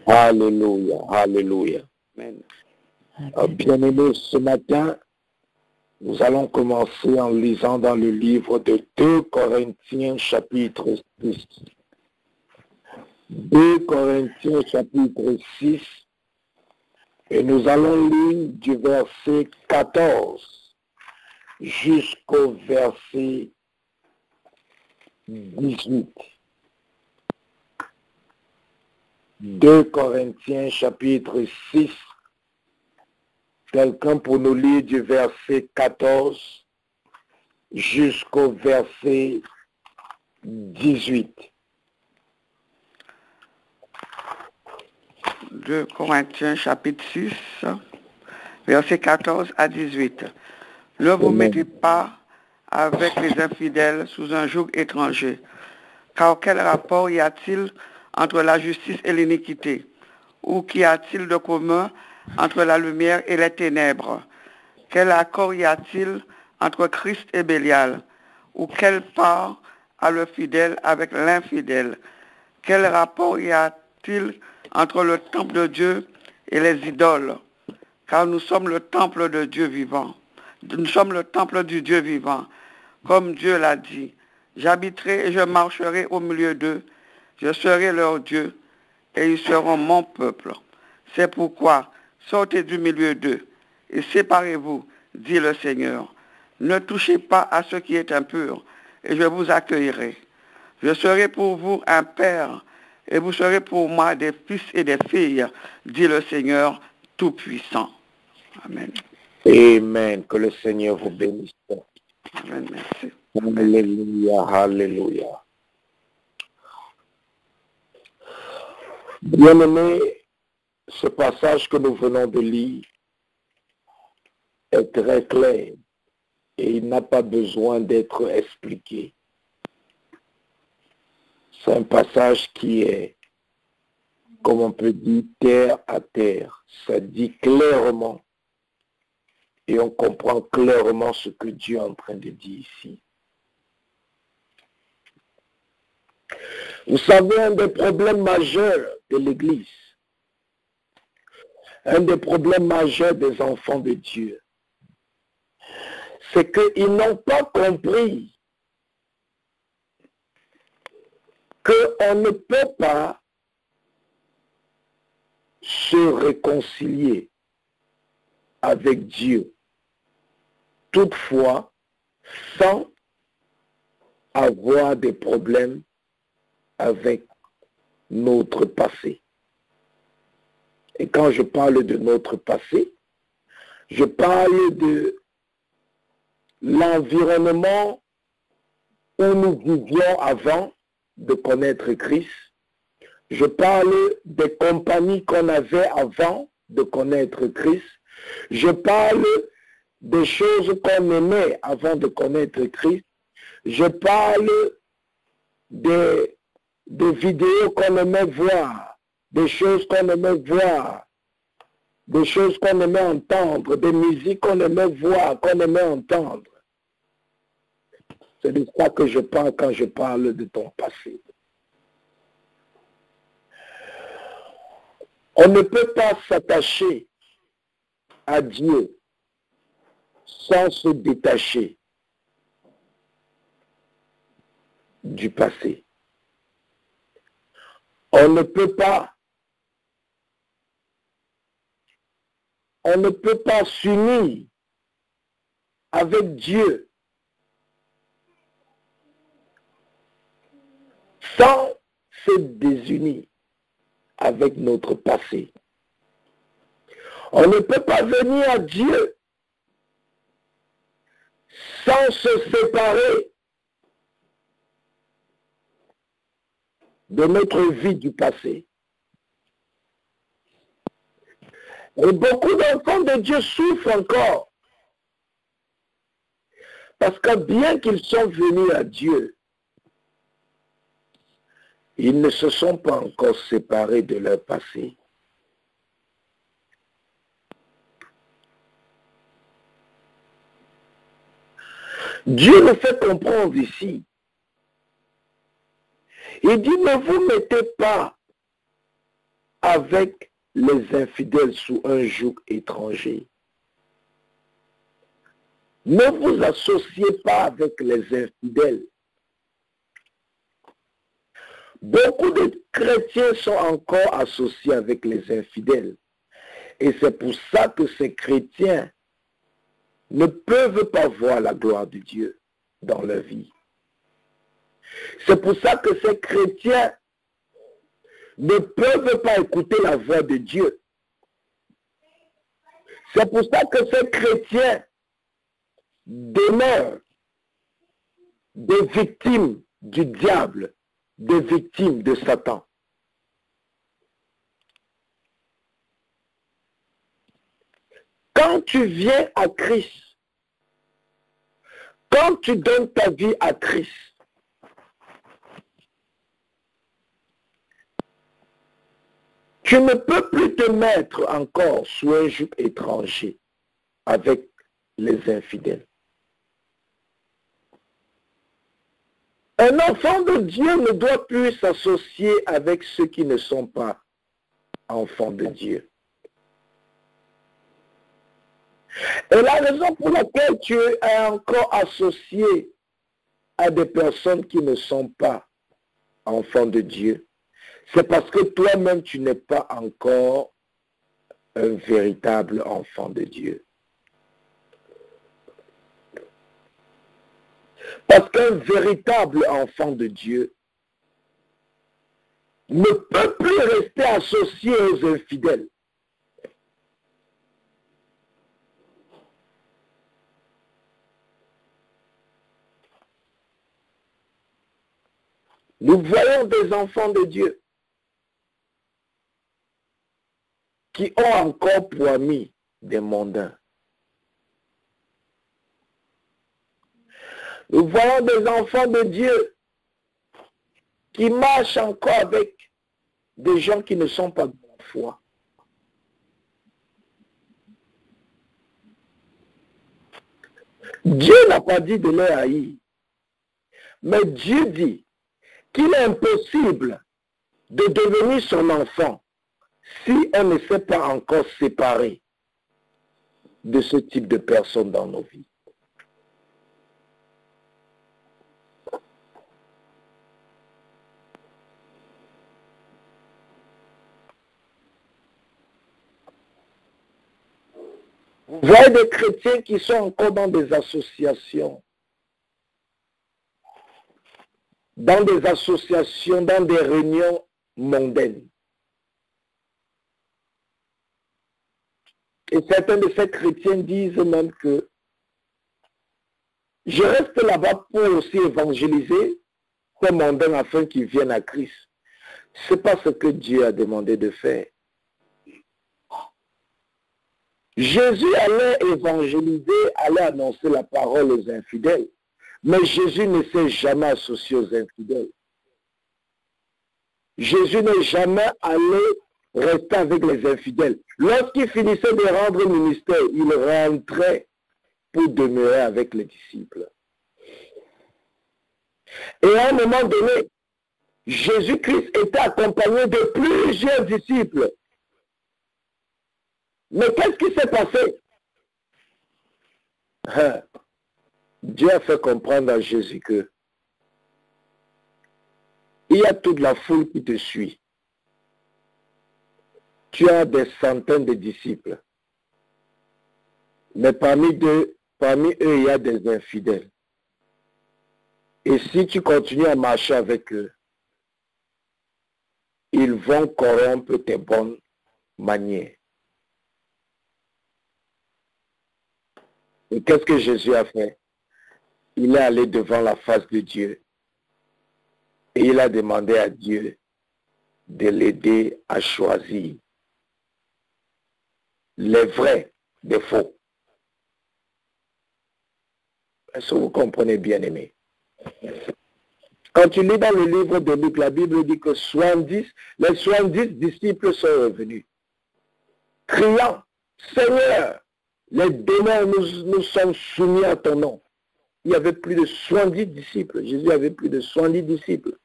Alléluia, alléluia. Amen. Bien-aimés, ce matin, nous allons commencer en lisant dans le livre de 2 Corinthiens chapitre 6. 2 Corinthiens chapitre 6, et nous allons lire du verset 14 jusqu'au verset 18. 2 Corinthiens chapitre 6, quelqu'un pour nous lire du verset 14 jusqu'au verset 18. 2 Corinthiens chapitre 6, verset 14 à 18. Ne vous mettez pas avec les infidèles sous un joug étranger, car quel rapport y a-t-il entre la justice et l'iniquité? Ou qu'y a-t-il de commun entre la lumière et les ténèbres? Quel accord y a-t-il entre Christ et Bélial? Ou quelle part a le fidèle avec l'infidèle? Quel rapport y a-t-il entre le temple de Dieu et les idoles? Car nous sommes le temple de Dieu vivant. Nous sommes le temple du Dieu vivant. Comme Dieu l'a dit, j'habiterai et je marcherai au milieu d'eux. Je serai leur Dieu et ils seront mon peuple. C'est pourquoi sortez du milieu d'eux et séparez-vous, dit le Seigneur. Ne touchez pas à ce qui est impur et je vous accueillerai. Je serai pour vous un père et vous serez pour moi des fils et des filles, dit le Seigneur Tout-Puissant. Amen. Amen. Que le Seigneur vous bénisse. Amen. Merci. Alléluia, alléluia. Bien-aimés, ce passage que nous venons de lire est très clair et il n'a pas besoin d'être expliqué. C'est un passage qui est, comme on peut dire, terre à terre. Ça dit clairement et on comprend clairement ce que Dieu est en train de dire ici. Vous savez, un des problèmes majeurs de l'Église, un des problèmes majeurs des enfants de Dieu, c'est qu'ils n'ont pas compris qu'on ne peut pas se réconcilier avec Dieu, toutefois, sans avoir des problèmes avec notre passé. Et quand je parle de notre passé, je parle de l'environnement où nous vivions avant de connaître Christ. Je parle des compagnies qu'on avait avant de connaître Christ. Je parle des choses qu'on aimait avant de connaître Christ. Je parle des vidéos qu'on aimait voir, des choses qu'on aimait voir, des choses qu'on aimait entendre, des musiques qu'on aimait voir, qu'on aimait entendre. C'est de ça que je parle quand je parle de ton passé. On ne peut pas s'attacher à Dieu sans se détacher du passé. On ne peut pas s'unir avec Dieu sans se désunir avec notre passé. On ne peut pas venir à Dieu sans se séparer de notre vie du passé. Et beaucoup d'enfants de Dieu souffrent encore. Parce que bien qu'ils sont venus à Dieu, ils ne se sont pas encore séparés de leur passé. Dieu le fait comprendre ici. Il dit, ne vous mettez pas avec les infidèles sous un joug étranger. Ne vous associez pas avec les infidèles. Beaucoup de chrétiens sont encore associés avec les infidèles. Et c'est pour ça que ces chrétiens ne peuvent pas voir la gloire de Dieu dans leur vie. C'est pour ça que ces chrétiens ne peuvent pas écouter la voix de Dieu. C'est pour ça que ces chrétiens demeurent des victimes du diable, des victimes de Satan. Quand tu viens à Christ, quand tu donnes ta vie à Christ, tu ne peux plus te mettre encore sous un joug étranger avec les infidèles. Un enfant de Dieu ne doit plus s'associer avec ceux qui ne sont pas enfants de Dieu. Et la raison pour laquelle tu es encore associé à des personnes qui ne sont pas enfants de Dieu, c'est parce que toi-même tu n'es pas encore un véritable enfant de Dieu. Parce qu'un véritable enfant de Dieu ne peut plus rester associé aux infidèles. Nous voyons des enfants de Dieu qui ont encore pour amis des mondains. Nous voyons des enfants de Dieu qui marchent encore avec des gens qui ne sont pas de la foi. Dieu n'a pas dit de les haïr, mais Dieu dit qu'il est impossible de devenir son enfant si on ne s'est pas encore séparé de ce type de personnes dans nos vies. Vous voyez des chrétiens qui sont encore dans des associations, dans des réunions mondaines. Et certains de ces chrétiens disent même que je reste là-bas pour aussi évangéliser ces mondains afin qu'ils viennent à Christ. Ce n'est pas ce que Dieu a demandé de faire. Jésus allait évangéliser, allait annoncer la parole aux infidèles. Mais Jésus ne s'est jamais associé aux infidèles. Jésus n'est jamais allé rester avec les infidèles. Lorsqu'il finissait de rendre le ministère, il rentrait pour demeurer avec les disciples. Et à un moment donné, Jésus-Christ était accompagné de plusieurs disciples. Mais qu'est-ce qui s'est passé? Dieu a fait comprendre à Jésus que il y a toute la foule qui te suit. Tu as des centaines de disciples. Mais parmi eux, il y a des infidèles. Et si tu continues à marcher avec eux, ils vont corrompre tes bonnes manières. Et qu'est-ce que Jésus a fait? Il est allé devant la face de Dieu et il a demandé à Dieu de l'aider à choisir les vrais des faux. Est-ce que vous comprenez, bien-aimés? Quand tu lis dans le livre de Luc, la Bible dit que les 70 disciples sont revenus, criant, Seigneur, les démons nous sommes soumis à ton nom. Il y avait plus de 70 disciples. Jésus avait plus de 70 disciples.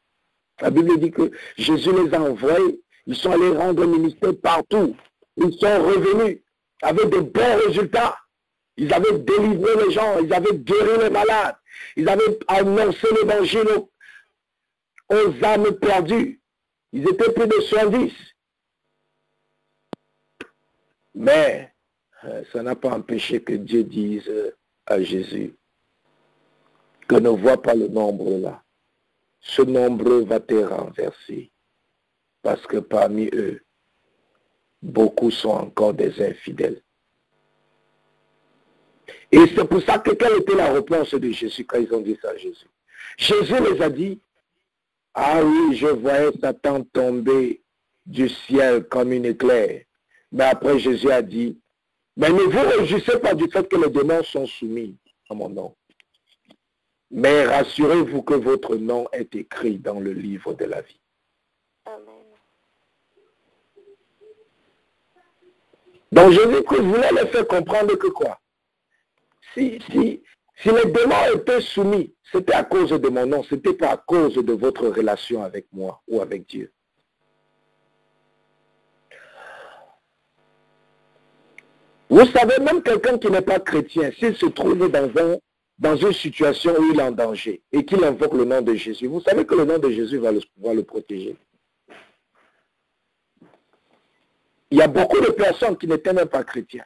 La Bible dit que Jésus les a envoyés. Ils sont allés rendre ministère partout. Ils sont revenus avec de bons résultats. Ils avaient délivré les gens, ils avaient guéri les malades, ils avaient annoncé l'évangile aux âmes perdues. Ils étaient plus de 70. Mais ça n'a pas empêché que Dieu dise à Jésus que ne vois pas le nombre là. Ce nombre va te renverser. Parce que parmi eux, beaucoup sont encore des infidèles. Et c'est pour ça que quelle était la réponse de Jésus quand ils ont dit ça à Jésus? Jésus les a dit, ah oui, je voyais Satan tomber du ciel comme une éclair. Mais après Jésus a dit, mais ne vous réjouissez pas du fait que les démons sont soumis à mon nom. Mais rassurez-vous que votre nom est écrit dans le livre de la vie. Amen. Donc Jésus-Christ voulait leur faire comprendre que quoi? Si les démons étaient soumis, c'était à cause de mon nom, ce n'était pas à cause de votre relation avec moi ou avec Dieu. Vous savez, même quelqu'un qui n'est pas chrétien, s'il se trouve dans une situation où il est en danger et qu'il invoque le nom de Jésus, vous savez que le nom de Jésus va le protéger. Il y a beaucoup de personnes qui n'étaient même pas chrétiens.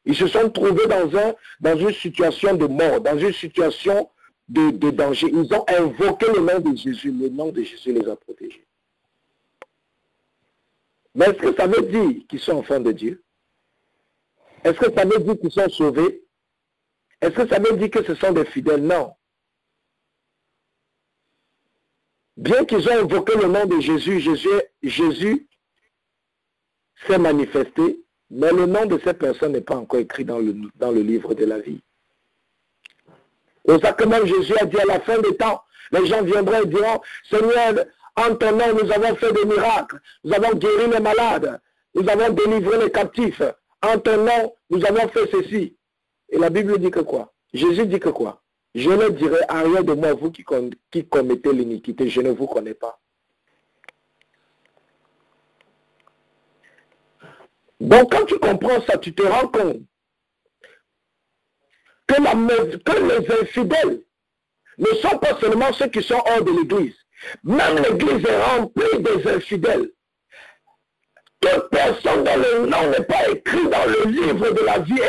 Ils se sont trouvés dans une situation de mort, dans une situation de danger. Ils ont invoqué le nom de Jésus. Le nom de Jésus les a protégés. Mais est-ce que ça veut dire qu'ils sont enfants de Dieu? Est-ce que ça veut dire qu'ils sont sauvés? Est-ce que ça veut dire que ce sont des fidèles? Non. Bien qu'ils ont invoqué le nom de Jésus, Jésus s'est manifesté, mais le nom de cette personne n'est pas encore écrit dans le livre de la vie. C'est pour ça que même Jésus a dit à la fin des temps, les gens viendront et diront, Seigneur, en ton nom, nous avons fait des miracles, nous avons guéri les malades, nous avons délivré les captifs, en ton nom, nous avons fait ceci. Et la Bible dit que quoi? Jésus dit que quoi? Je leur dirai, arrière de moi, vous qui commettez l'iniquité, je ne vous connais pas. Donc quand tu comprends ça, tu te rends compte que les infidèles ne sont pas seulement ceux qui sont hors de l'église. Même l'église est remplie des infidèles. Toute personne dont le nom n'est pas écrit dans le livre de la vie,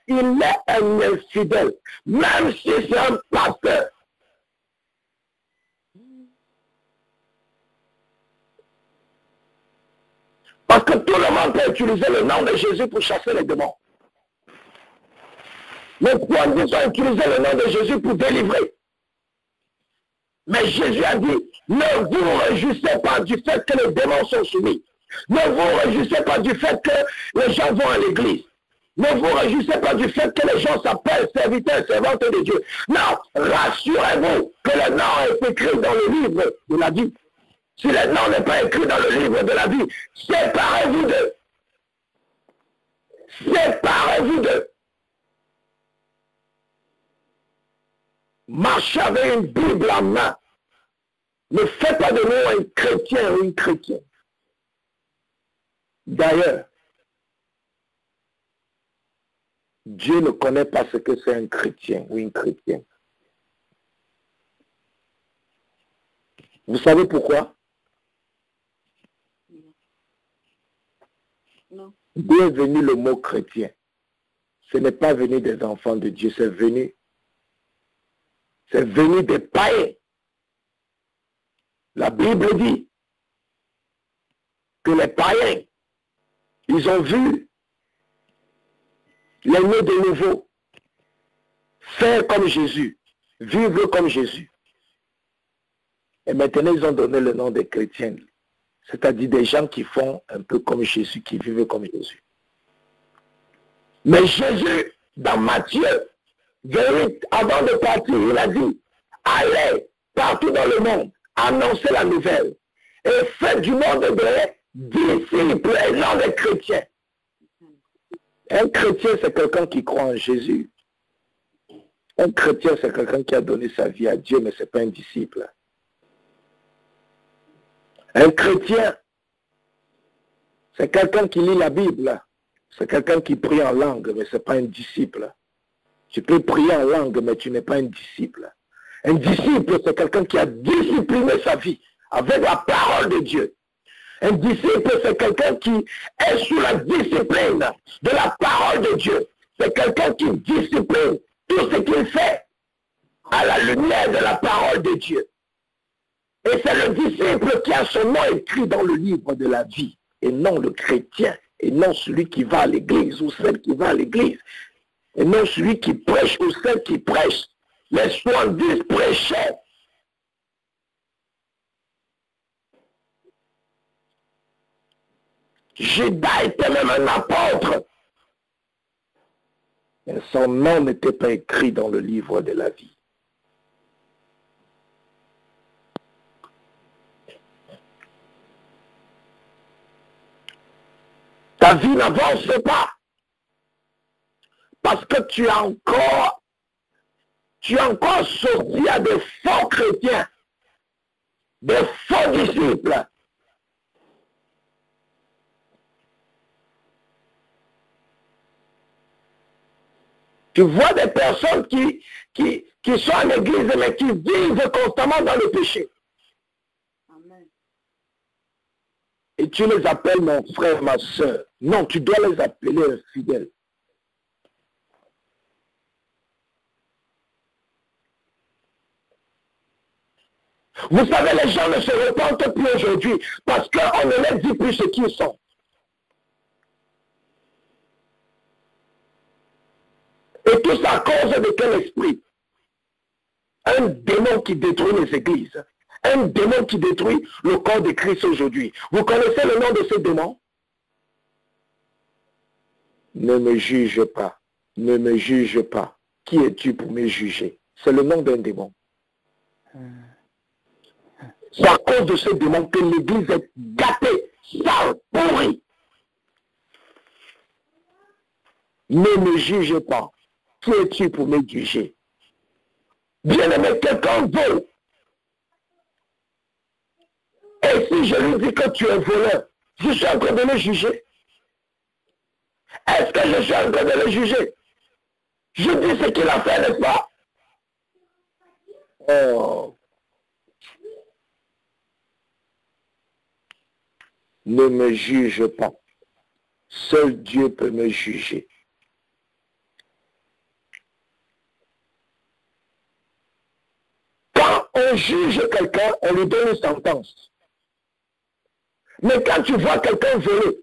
il est un infidèle. Même si c'est un pasteur. Parce que tout le monde peut utiliser le nom de Jésus pour chasser les démons. Les prophètes ont utilisé le nom de Jésus pour délivrer. Mais Jésus a dit, ne vous réjouissez pas du fait que les démons sont soumis. Ne vous réjouissez pas du fait que les gens vont à l'église. Ne vous réjouissez pas du fait que les gens s'appellent serviteurs et servantes de Dieu. Non, rassurez-vous que le nom est écrit dans le livre de la vie. Si le nom n'est pas écrit dans le livre de la vie, séparez-vous d'eux. Séparez-vous d'eux. Marchez avec une Bible en main. Ne faites pas de nous un chrétien ou une chrétienne. D'ailleurs, Dieu ne connaît pas ce que c'est un chrétien ou une chrétienne. Vous savez pourquoi? Non. D'où est venu le mot chrétien? Ce n'est pas venu des enfants de Dieu, c'est venu des païens. La Bible dit que les païens, ils ont vu les nés de nouveau faire comme Jésus, vivre comme Jésus. Et maintenant, ils ont donné le nom des chrétiens, c'est-à-dire des gens qui font un peu comme Jésus, qui vivent comme Jésus. Mais Jésus, dans Matthieu, avant de partir, il a dit, allez partout dans le monde, annoncez la nouvelle et faites du monde des disciples et non des chrétiens. Un chrétien, c'est quelqu'un qui croit en Jésus. Un chrétien, c'est quelqu'un qui a donné sa vie à Dieu, mais ce n'est pas un disciple. Un chrétien, C'est quelqu'un qui lit la Bible. C'est quelqu'un qui prie en langue, mais ce n'est pas un disciple. Tu peux prier en langue, mais tu n'es pas un disciple. Un disciple, c'est quelqu'un qui a discipliné sa vie avec la parole de Dieu. Un disciple, c'est quelqu'un qui est sous la discipline de la parole de Dieu. C'est quelqu'un qui discipline tout ce qu'il fait à la lumière de la parole de Dieu. Et c'est le disciple qui a son nom écrit dans le livre de la vie, et non le chrétien, et non celui qui va à l'église ou celle qui va à l'église, et non celui qui prêche ou celle qui prêche. Les 70 prêchaient. Judas était même un apôtre. Mais son nom n'était pas écrit dans le livre de la vie. Ta vie n'avance pas. Parce que tu es encore associé à des faux chrétiens, des faux disciples. Tu vois des personnes qui sont en église, mais qui vivent constamment dans le péché. Amen. Et tu les appelles mon frère, ma soeur. Non, tu dois les appeler infidèles. Vous savez, les gens ne se repentent plus aujourd'hui parce qu'on ne leur dit plus ce qu'ils sont. Et tout ça à cause de quel esprit? Un démon qui détruit les églises. Un démon qui détruit le corps de Christ aujourd'hui. Vous connaissez le nom de ce démon? Ne me juge pas. Ne me juge pas. Qui es-tu pour me juger? C'est le nom d'un démon. C'est à cause de ce démon que l'église est gâtée, sale, pourrie. Ne me juge pas. Qui es-tu pour me juger? Bien-aimé, quelqu'un vole. Et si je lui dis que tu es voleur, je suis en train de le juger. Est-ce que je suis en train de le juger? Je dis ce qu'il a fait, n'est-ce pas? Oh. Ne me juge pas. Seul Dieu peut me juger. Quand on juge quelqu'un, on lui donne une sentence. Mais quand tu vois quelqu'un voler,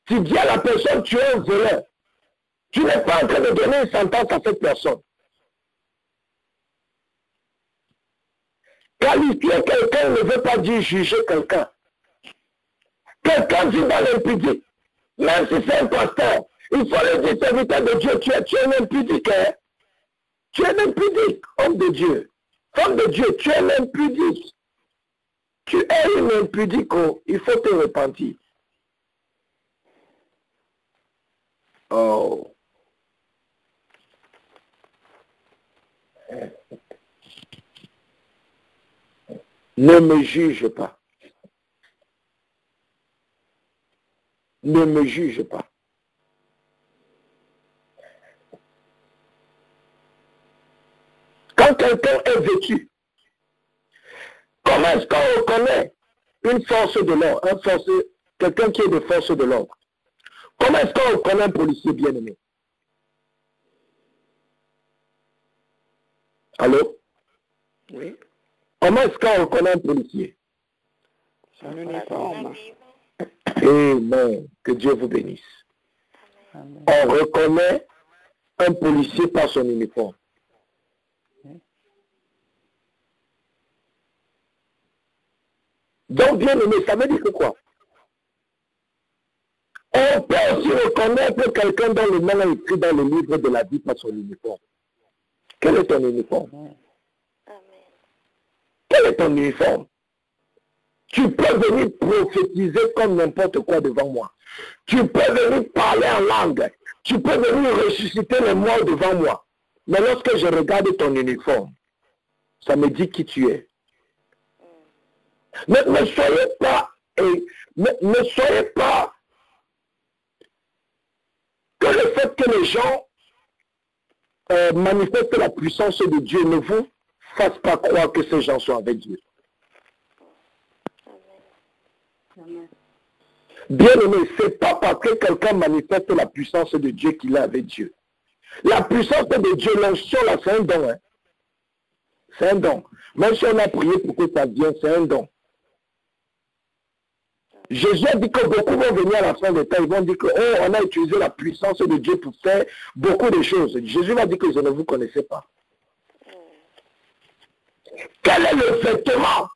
tu dis à la personne, tu es un voleur. Tu n'es pas en train de donner une sentence à cette personne. Qualifier quelqu'un ne veut pas dire juger quelqu'un. Quelqu'un vit dans l'impudique. Même si c'est un pasteur, il faut le dire, serviteur de Dieu, tu es un impudique. Hein? Tu es un impudique, homme de Dieu. Homme de Dieu, tu es un impudique. Tu es une impudique, oh, il faut te repentir. Oh. Ne me juge pas. Ne me juge pas. Quand quelqu'un est vêtu, comment est-ce qu'on reconnaît une force de l'ordre, quelqu'un qui est de force de l'ordre? Comment est-ce qu'on reconnaît un policier bien-aimé? Allô? Oui. Comment est-ce qu'on reconnaît un policier? Son uniforme. Amen. Que Dieu vous bénisse. Amen. On reconnaît un policier par son uniforme. Donc, bien aimé, ça veut dire que quoi? On peut aussi reconnaître quelqu'un dont le nom est écrit dans le livre de la vie par son uniforme. Quel est ton uniforme? Amen. Quel est ton uniforme? Tu peux venir prophétiser comme n'importe quoi devant moi. Tu peux venir parler en langue. Tu peux venir ressusciter les morts devant moi. Mais lorsque je regarde ton uniforme, ça me dit qui tu es. Ne soyez pas le fait que les gens manifestent la puissance de Dieu ne vous fasse pas croire que ces gens sont avec Dieu. Bien aimé, ce n'est pas parce que quelqu'un manifeste la puissance de Dieu qu'il est avec Dieu. La puissance de Dieu, l'onction là, c'est un don. Hein? C'est un don. Même si on a prié pour que ça vienne, c'est un don. Jésus a dit que beaucoup vont venir à la fin des temps, ils vont dire que oh, on a utilisé la puissance de Dieu pour faire beaucoup de choses. Jésus va dire que je ne vous connaissais pas. Quel est le vêtement?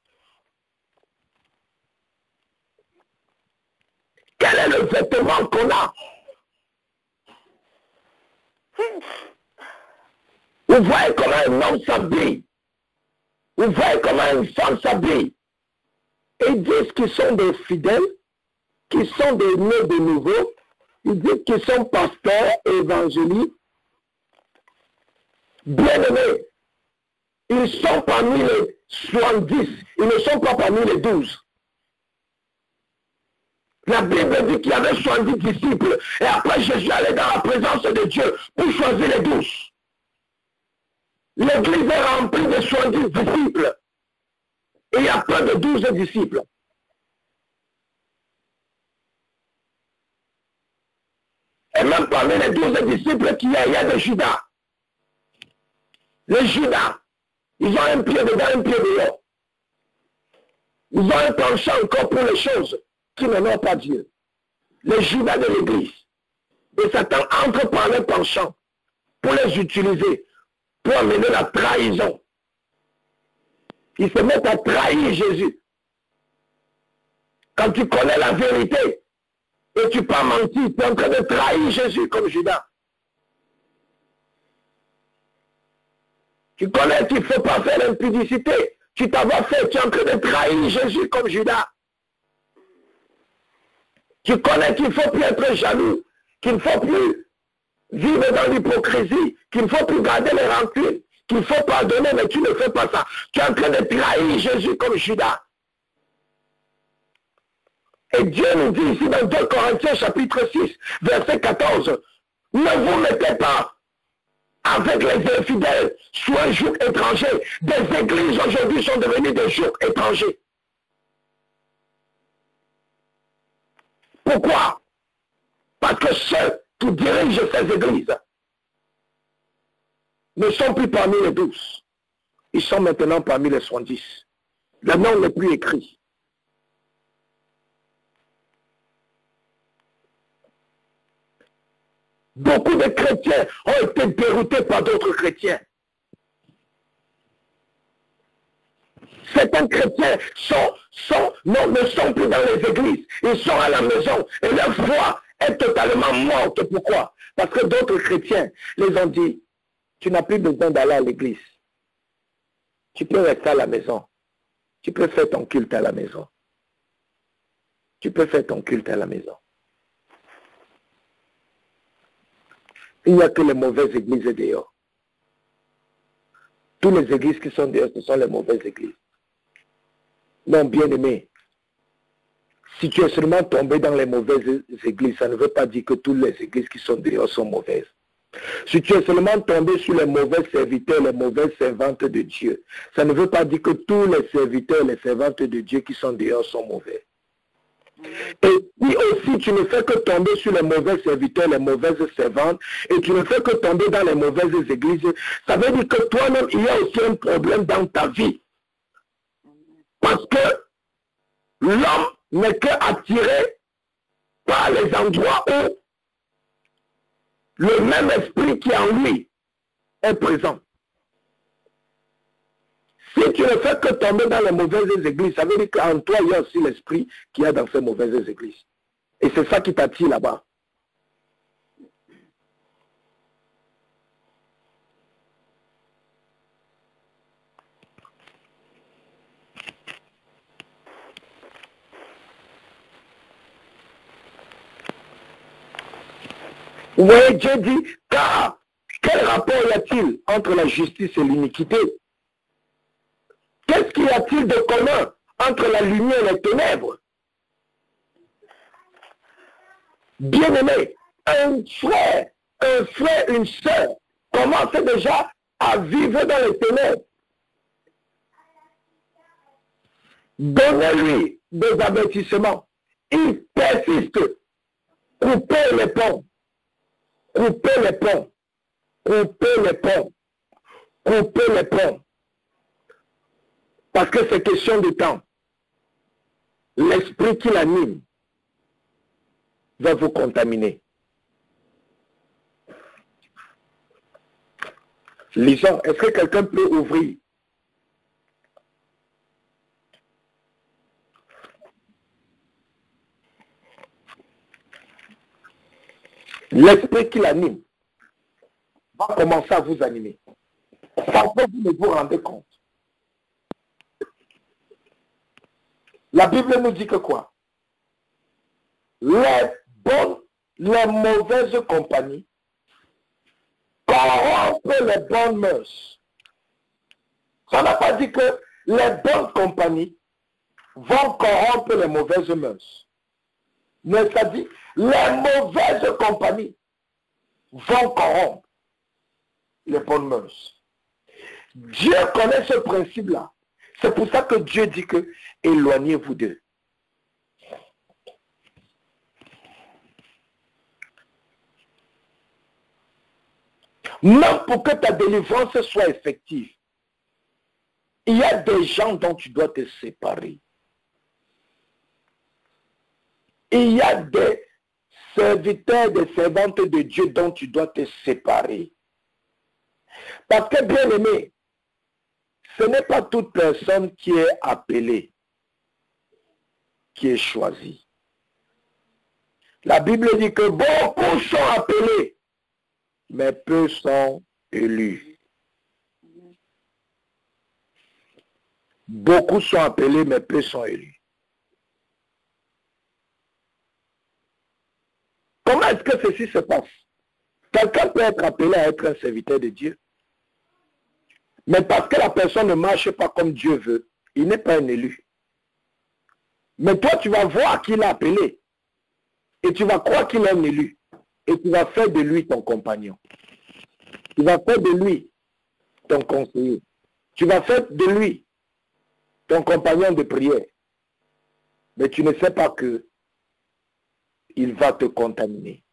Quel est le vêtement qu'on a? Vous voyez comment un homme s'habille. Vous voyez comment une femme s'habille. Et ils disent qu'ils sont des fidèles, qu'ils sont des nés de nouveau. Ils disent qu'ils sont pasteurs et évangélistes. Bien-aimés, ils sont parmi les 70. Ils ne sont pas parmi les 12. La Bible dit qu'il y avait 70 disciples. Et après, Jésus allait dans la présence de Dieu pour choisir les 12. L'église est remplie de 70 disciples. Et il y a peu de 12 disciples. Et même parmi les 12 disciples qu'il y a des Judas. Les Judas, ils ont un pied dedans, un pied dehors. Ils ont un penchant encore pour les choses qui n'ont pas Dieu. Les Judas de l'église. Et Satan entre par les penchants pour les utiliser, pour amener la trahison. Ils se mettent à trahir Jésus. Quand tu connais la vérité et tu pas mentir, tu es en train de trahir Jésus comme Judas. Tu connais qu'il ne faut pas faire l'impudicité. Tu t'avais fait, tu es en train de trahir Jésus comme Judas. Tu connais qu'il ne faut plus être jaloux, qu'il ne faut plus vivre dans l'hypocrisie, qu'il ne faut plus garder les rancunes, qu'il faut pardonner, mais tu ne fais pas ça. Tu es en train de trahir Jésus comme Judas. Et Dieu nous dit ici dans 2 Corinthiens chapitre 6, verset 14, ne vous mettez pas avec les infidèles sous un joug étranger. Des églises aujourd'hui sont devenues des jougs étrangers. Pourquoi? Parce que ceux qui dirigent ces églises ne sont plus parmi les 12. Ils sont maintenant parmi les 70. Le nom n'est plus écrit. Beaucoup de chrétiens ont été déroutés par d'autres chrétiens. Certains chrétiens ne sont plus dans les églises. Ils sont à la maison et leur foi est totalement morte. Pourquoi? Parce que d'autres chrétiens les ont dit, tu n'as plus besoin d'aller à l'église. Tu peux rester à la maison. Tu peux faire ton culte à la maison. Tu peux faire ton culte à la maison. Il n'y a que les mauvaises églises dehors. Toutes les églises qui sont dehors, ce sont les mauvaises églises. Non, bien aimé, si tu es seulement tombé dans les mauvaises églises, ça ne veut pas dire que toutes les églises qui sont dehors sont mauvaises. Si tu es seulement tombé sur les mauvais serviteurs, les mauvaises servantes de Dieu, ça ne veut pas dire que tous les serviteurs, les servantes de Dieu qui sont dehors sont mauvais. Et si aussi tu ne fais que tomber sur les mauvais serviteurs, les mauvaises servantes, et tu ne fais que tomber dans les mauvaises églises, ça veut dire que toi-même, il y a aussi un problème dans ta vie. Parce que l'homme n'est qu'attiré par les endroits où le même esprit qui est en lui est présent. Si tu ne fais que tomber dans les mauvaises églises, ça veut dire qu'en toi, il y a aussi l'esprit qui est dans ces mauvaises églises. Et c'est ça qui t'attire là-bas. Vous voyez, Dieu dit, car quel rapport y a-t-il entre la justice et l'iniquité? Qu'est-ce qu'il y a-t-il de commun entre la lumière et les ténèbres? Bien-aimé, un frère un frère, une sœur commence déjà à vivre dans les ténèbres, donnez-lui des avertissements. Il persiste. Coupez les ponts. Coupez les ponts. Coupez les ponts. Coupez les ponts. Parce que c'est question de temps. L'esprit qui l'anime va vous contaminer. Lisons. Est-ce que quelqu'un peut ouvrir? L'esprit qui l'anime va commencer à vous animer. Parfois, vous ne vous rendez compte. La Bible nous dit que quoi? Les mauvaises compagnies corrompent les bonnes mœurs. Ça n'a pas dit que les bonnes compagnies vont corrompre les mauvaises mœurs. Mais ça dit, les mauvaises compagnies vont corrompre les bonnes mœurs. Dieu connaît ce principe-là. C'est pour ça que Dieu dit que éloignez-vous d'eux. Même pour que ta délivrance soit effective, il y a des gens dont tu dois te séparer. Il y a des serviteurs, des servantes de Dieu dont tu dois te séparer. Parce que, bien aimé, ce n'est pas toute personne qui est appelée, qui est choisie. La Bible dit que beaucoup sont appelés, mais peu sont élus. Beaucoup sont appelés, mais peu sont élus. Comment est-ce que ceci se passe? Quelqu'un peut être appelé à être un serviteur de Dieu. Mais parce que la personne ne marche pas comme Dieu veut, il n'est pas un élu. Mais toi, tu vas voir qu'il est appelé. Et tu vas croire qu'il est un élu. Et tu vas faire de lui ton compagnon. Tu vas faire de lui ton conseiller. Tu vas faire de lui ton compagnon de prière. Mais tu ne sais pas que il va te contaminer.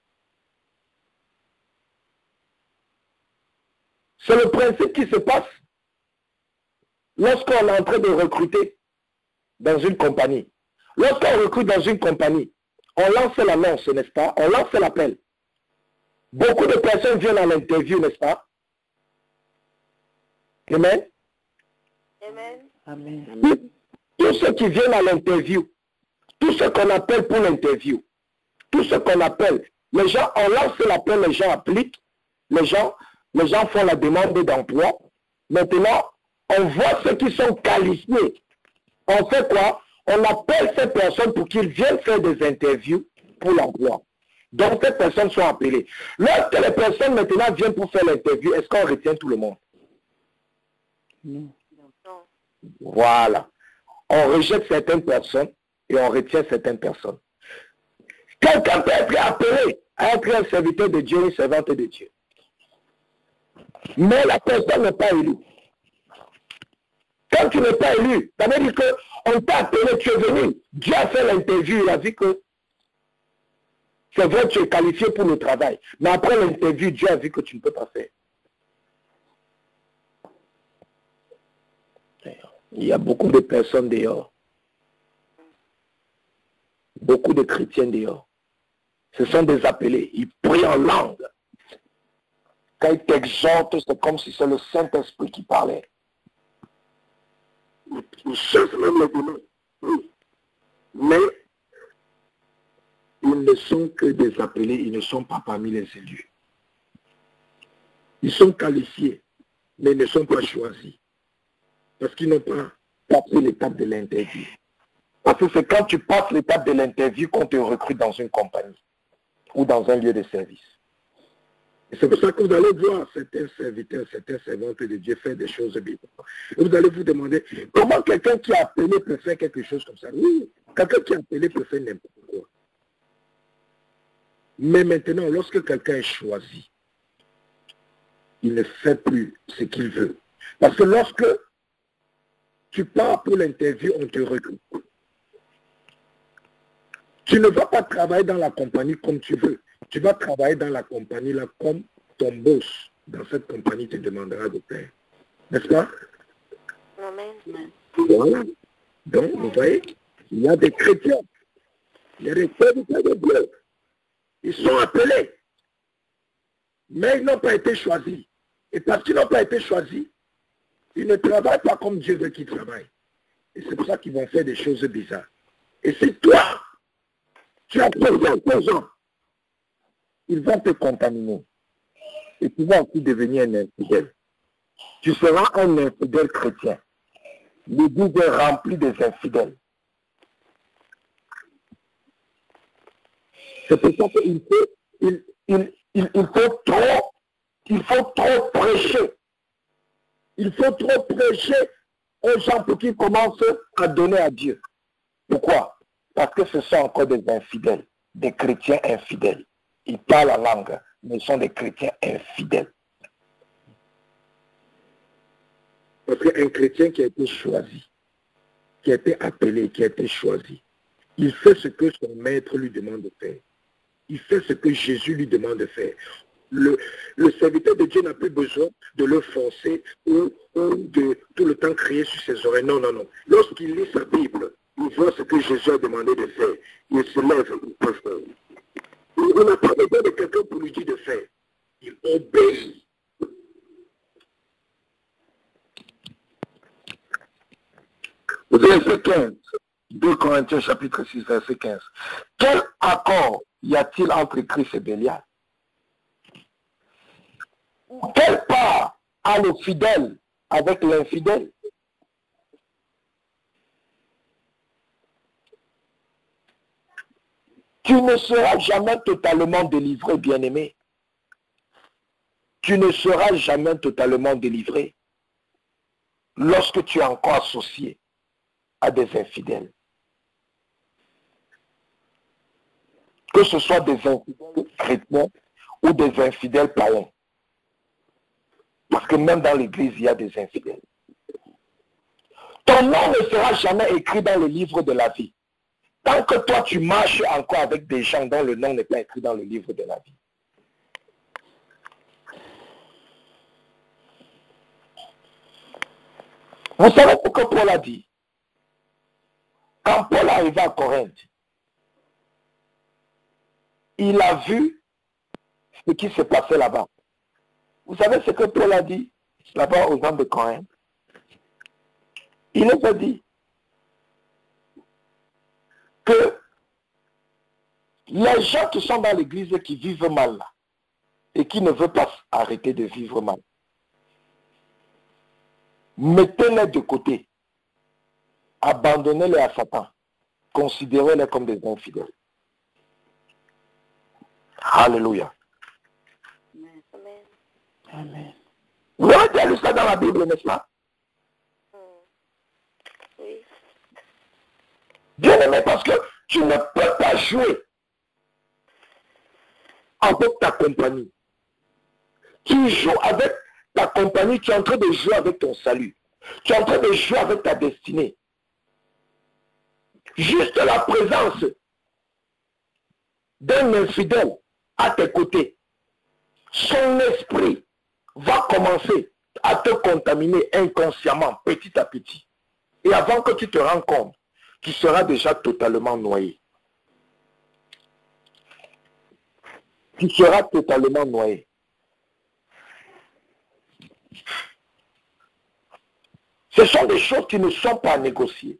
C'est le principe qui se passe lorsqu'on est en train de recruter dans une compagnie. Lorsqu'on recrute dans une compagnie, on lance l'annonce, n'est-ce pas? On lance l'appel. Beaucoup de personnes viennent à l'interview, n'est-ce pas? Amen. Amen. Amen. Tous ceux qui viennent à l'interview, tout ce qu'on appelle pour l'interview, tout ce qu'on appelle, les gens, on lance l'appel, les gens appliquent, les gens font la demande d'emploi. Maintenant, on voit ceux qui sont qualifiés. On fait quoi? On appelle ces personnes pour qu'ils viennent faire des interviews pour l'emploi. Donc, ces personnes sont appelées. Lorsque les personnes maintenant viennent pour faire l'interview, est-ce qu'on retient tout le monde? Non. Voilà. On rejette certaines personnes et on retient certaines personnes. Quelqu'un peut être appelé à être un serviteur de Dieu, une servante de Dieu. Mais la personne n'est pas élue. Quand tu n'es pas élu, ça veut dire qu'on t'a appelé, tu es venu. Dieu a fait l'interview, il a dit que c'est vrai, tu es qualifié pour le travail. Mais après l'interview, Dieu a vu que tu ne peux pas faire. Il y a beaucoup de personnes dehors. Beaucoup de chrétiens dehors. Ce sont des appelés. Ils prient en langue. Quand ils t'exhortent, c'est comme si c'est le Saint-Esprit qui parlait. Ils cherchent même le démon. Mais ils ne sont que des appelés, ils ne sont pas parmi les élus. Ils sont qualifiés, mais ils ne sont pas choisis. Parce qu'ils n'ont pas passé l'étape de l'interview. Parce que c'est quand tu passes l'étape de l'interview qu'on te recrute dans une compagnie ou dans un lieu de service. Et c'est pour ça que vous allez voir certains serviteurs, certains servantes de Dieu faire des choses bien. Et vous allez vous demander, comment quelqu'un qui est appelé peut faire quelque chose comme ça? Oui, quelqu'un qui est appelé peut faire n'importe quoi. Mais maintenant, lorsque quelqu'un est choisi, il ne fait plus ce qu'il veut. Parce que lorsque tu pars pour l'interview, on te recrute. Tu ne vas pas travailler dans la compagnie comme tu veux. Tu vas travailler dans la compagnie là comme ton boss dans cette compagnie te demandera de faire. N'est-ce pas? Amen. Voilà. Donc, vous voyez, il y a des chrétiens. Il y a des serviteurs de Dieu. Ils sont appelés. Mais ils n'ont pas été choisis. Et parce qu'ils n'ont pas été choisis, ils ne travaillent pas comme Dieu veut qu'ils travaillent. Et c'est pour ça qu'ils vont faire des choses bizarres. Et si toi, tu as besoin de gens, ils vont te contaminer. Et tu vas aussi devenir un infidèle. Tu seras un infidèle chrétien. L'église est remplie des infidèles. C'est pour ça qu'il faut trop prêcher. Il faut trop prêcher aux gens pour qu'ils commencent à donner à Dieu. Pourquoi? Parce que ce sont encore des infidèles, des chrétiens infidèles. Ils parlent la langue, mais sont des chrétiens infidèles. Parce qu'un chrétien qui a été choisi, qui a été appelé, qui a été choisi, il fait ce que son maître lui demande de faire. Il fait ce que Jésus lui demande de faire. Le serviteur de Dieu n'a plus besoin de le forcer ou de tout le temps crier sur ses oreilles. Non, non, non. Lorsqu'il lit sa Bible, il voit ce que Jésus a demandé de faire. Il se lève, il peut faire. On n'a pas besoin de quelqu'un pour lui dire de faire. Il obéit. Verset 15. 2 Corinthiens chapitre 6, verset 15. Quel accord y a-t-il entre Christ et Bélial? Quelle part a le fidèle avec l'infidèle? Tu ne seras jamais totalement délivré, bien-aimé. Tu ne seras jamais totalement délivré lorsque tu es encore associé à des infidèles. Que ce soit des infidèles chrétiens ou des infidèles païens. Parce que même dans l'église, il y a des infidèles. Ton nom ne sera jamais écrit dans le livre de la vie. Tant que toi, tu marches encore avec des gens dont le nom n'est pas écrit dans le livre de la vie. Vous savez ce que Paul a dit? Quand Paul arriva à Corinthe, il a vu ce qui se passait là-bas. Vous savez ce que Paul a dit là-bas aux gens de Corinthe? Il nous a dit que les gens qui sont dans l'église et qui vivent mal là, et qui ne veulent pas arrêter de vivre mal, mettez-les de côté, abandonnez-les à Satan, considérez-les comme des infidèles. Alléluia. Amen. Amen. Vous avez déjà lu ça dans la Bible, n'est-ce pas? Oui. Bien aimé, parce que tu ne peux pas jouer avec ta compagnie. Tu joues avec ta compagnie, tu es en train de jouer avec ton salut. Tu es en train de jouer avec ta destinée. Juste la présence d'un infidèle à tes côtés, son esprit va commencer à te contaminer inconsciemment, petit à petit. Et avant que tu te rends compte, tu seras déjà totalement noyé. Tu seras totalement noyé. Ce sont des choses qui ne sont pas négociées.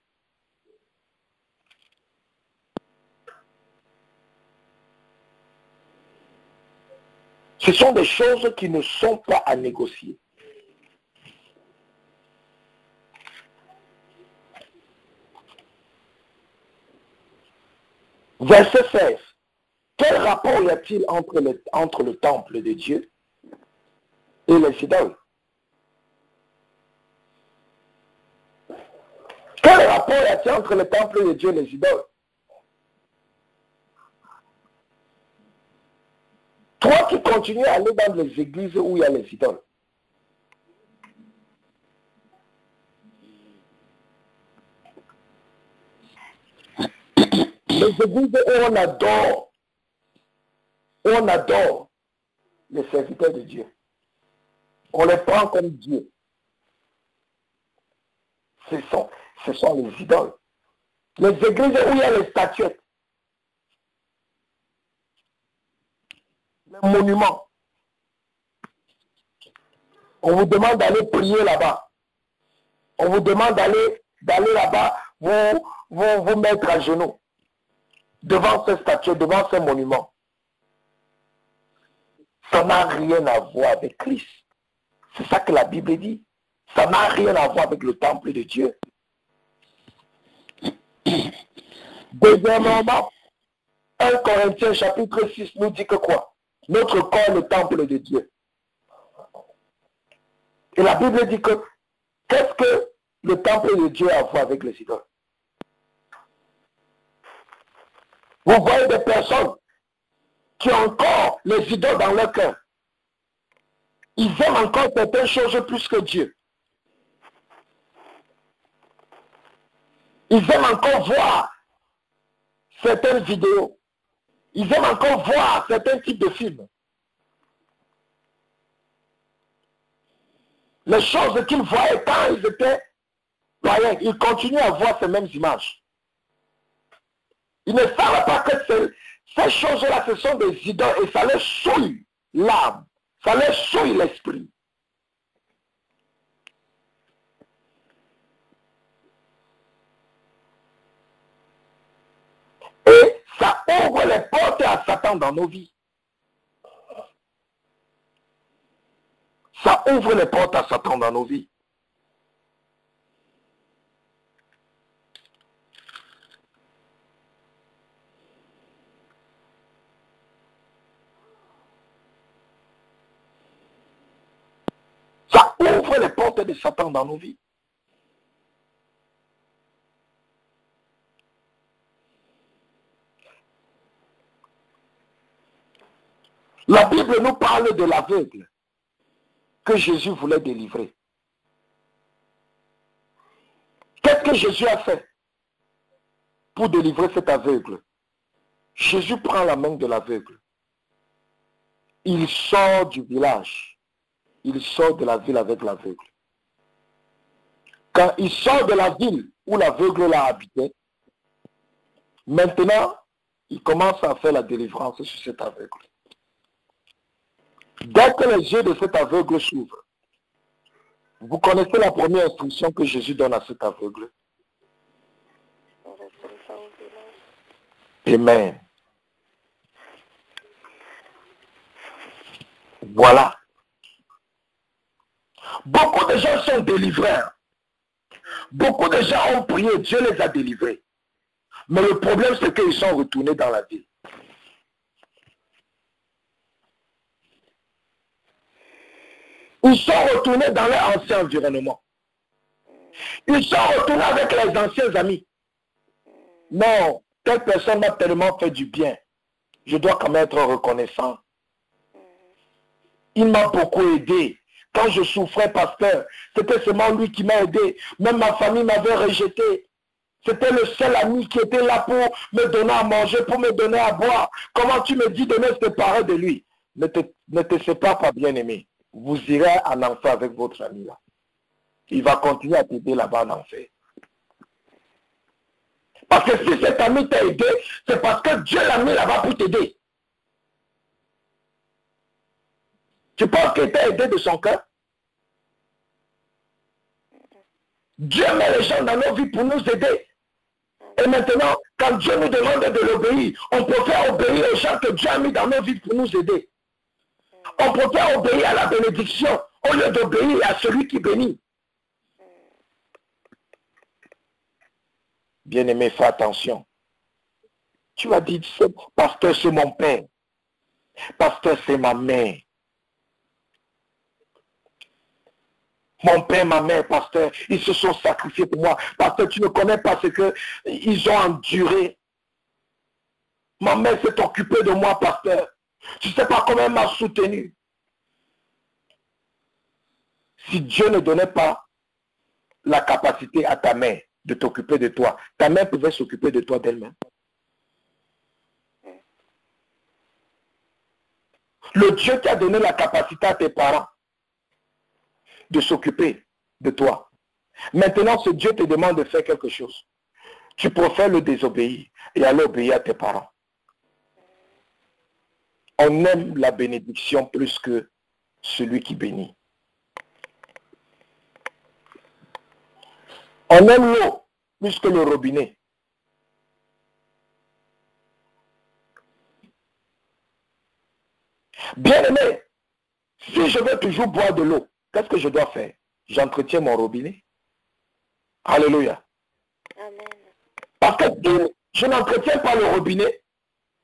Ce sont des choses qui ne sont pas à négocier. Verset 16. Quel rapport y a-t-il entre le temple de Dieu et les idoles? Quel rapport y a-t-il entre le temple de Dieu et les idoles? Toi qui continues à aller dans les églises où il y a les idoles, églises où on adore les serviteurs de Dieu. On les prend comme Dieu. Ce sont les idoles. Les églises où il y a les statuettes, les monuments. On vous demande d'aller prier là-bas. On vous demande d'aller là-bas, vous mettre à genoux devant ces statues, devant ces monuments. Ça n'a rien à voir avec Christ. C'est ça que la Bible dit. Ça n'a rien à voir avec le temple de Dieu. Deuxièmement, 1 Corinthiens chapitre 6 nous dit que quoi? Notre corps est le temple de Dieu. Et la Bible dit que qu'est-ce que le temple de Dieu a à voir avec les idoles? Vous voyez des personnes qui ont encore les idoles dans leur cœur. Ils aiment encore certaines choses plus que Dieu. Ils aiment encore voir certaines vidéos. Ils aiment encore voir certains types de films. Les choses qu'ils voyaient quand ils étaient païens, ils continuent à voir ces mêmes images. Ils ne savent pas que ces choses-là, ce sont des idoles et ça les souille l'âme, ça les souille l'esprit. Et ça ouvre les portes à Satan dans nos vies. Ça ouvre les portes à Satan dans nos vies. Ça ouvre les portes de Satan dans nos vies. La Bible nous parle de l'aveugle que Jésus voulait délivrer. Qu'est-ce que Jésus a fait pour délivrer cet aveugle? Jésus prend la main de l'aveugle. Il sort du village. Il sort de la ville avec l'aveugle. Quand il sort de la ville où l'aveugle l'a habité, maintenant, il commence à faire la délivrance sur cet aveugle. Dès que les yeux de cet aveugle s'ouvrent, vous connaissez la première instruction que Jésus donne à cet aveugle. Amen. Voilà. Beaucoup de gens sont délivrés. Beaucoup de gens ont prié, Dieu les a délivrés. Mais le problème, c'est qu'ils sont retournés dans la ville. Ils sont retournés dans leur ancien environnement. Ils sont retournés avec les anciens amis. Non, telle personne m'a tellement fait du bien. Je dois quand même être reconnaissant. Il m'a beaucoup aidé. Quand je souffrais, pasteur, c'était seulement lui qui m'a aidé. Même ma famille m'avait rejeté. C'était le seul ami qui était là pour me donner à manger, pour me donner à boire. Comment tu me dis de me séparer de lui? Ne te sépare pas, bien-aimé. Vous irez en enfer avec votre ami là. Il va continuer à t'aider là-bas en enfer. Parce que si cet ami t'a aidé, c'est parce que Dieu l'a mis là-bas pour t'aider. Tu penses qu'il t'a aidé de son cœur? Dieu met les gens dans nos vies pour nous aider. Et maintenant, quand Dieu nous demande de l'obéir, on préfère obéir aux gens que Dieu a mis dans nos vies pour nous aider. On préfère obéir à la bénédiction au lieu d'obéir à celui qui bénit. Bien-aimé, fais attention. Tu as dit, pasteur, c'est mon père. Pasteur, c'est ma mère. Mon père, ma mère, pasteur, ils se sont sacrifiés pour moi. Pasteur, tu ne connais pas ce qu'ils ont enduré. Ma mère s'est occupée de moi, pasteur. Tu ne sais pas comment elle m'a soutenu. Si Dieu ne donnait pas la capacité à ta mère de t'occuper de toi, ta mère pouvait s'occuper de toi d'elle-même. Le Dieu qui a donné la capacité à tes parents de s'occuper de toi. Maintenant, ce Dieu te demande de faire quelque chose. Tu préfères le désobéir et aller obéir à tes parents. On aime la bénédiction plus que celui qui bénit. On aime l'eau plus que le robinet. Bien aimé, si je veux toujours boire de l'eau, qu'est-ce que je dois faire? J'entretiens mon robinet. Alléluia. Amen. Parce que si je n'entretiens pas le robinet,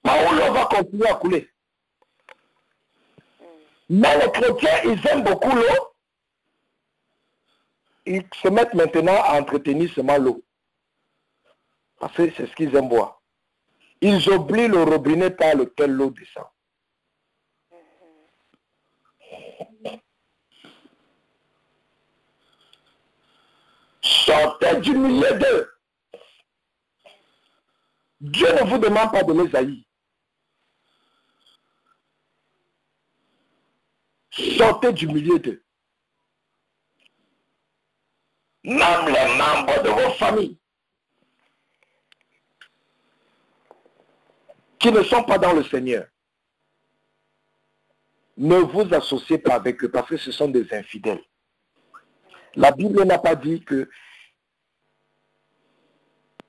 par où l'eau va continuer à couler. Mais les chrétiens, ils aiment beaucoup l'eau. Ils se mettent maintenant à entretenir seulement l'eau. Parce que c'est ce qu'ils aiment boire. Ils oublient le robinet par lequel l'eau descend. Sortez du milieu d'eux. Dieu ne vous demande pas de les haïr. Sortez du milieu d'eux. Même les membres de vos familles qui ne sont pas dans le Seigneur, ne vous associez pas avec eux parce que ce sont des infidèles. La Bible n'a pas dit que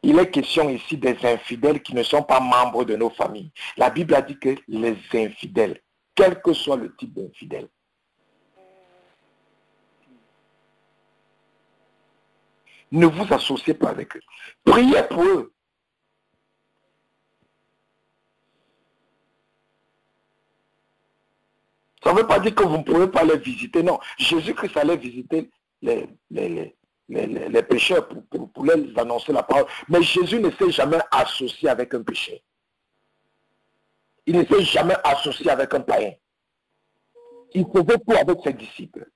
il est question ici des infidèles qui ne sont pas membres de nos familles. La Bible a dit que les infidèles, quel que soit le type d'infidèle, ne vous associez pas avec eux. Priez pour eux. Ça ne veut pas dire que vous ne pouvez pas les visiter. Non, Jésus-Christ allait visiter les pécheurs pour les annoncer la parole. Mais Jésus ne s'est jamais associé avec un pécheur. Il ne s'est jamais associé avec un païen. Il faisait tout avec ses disciples.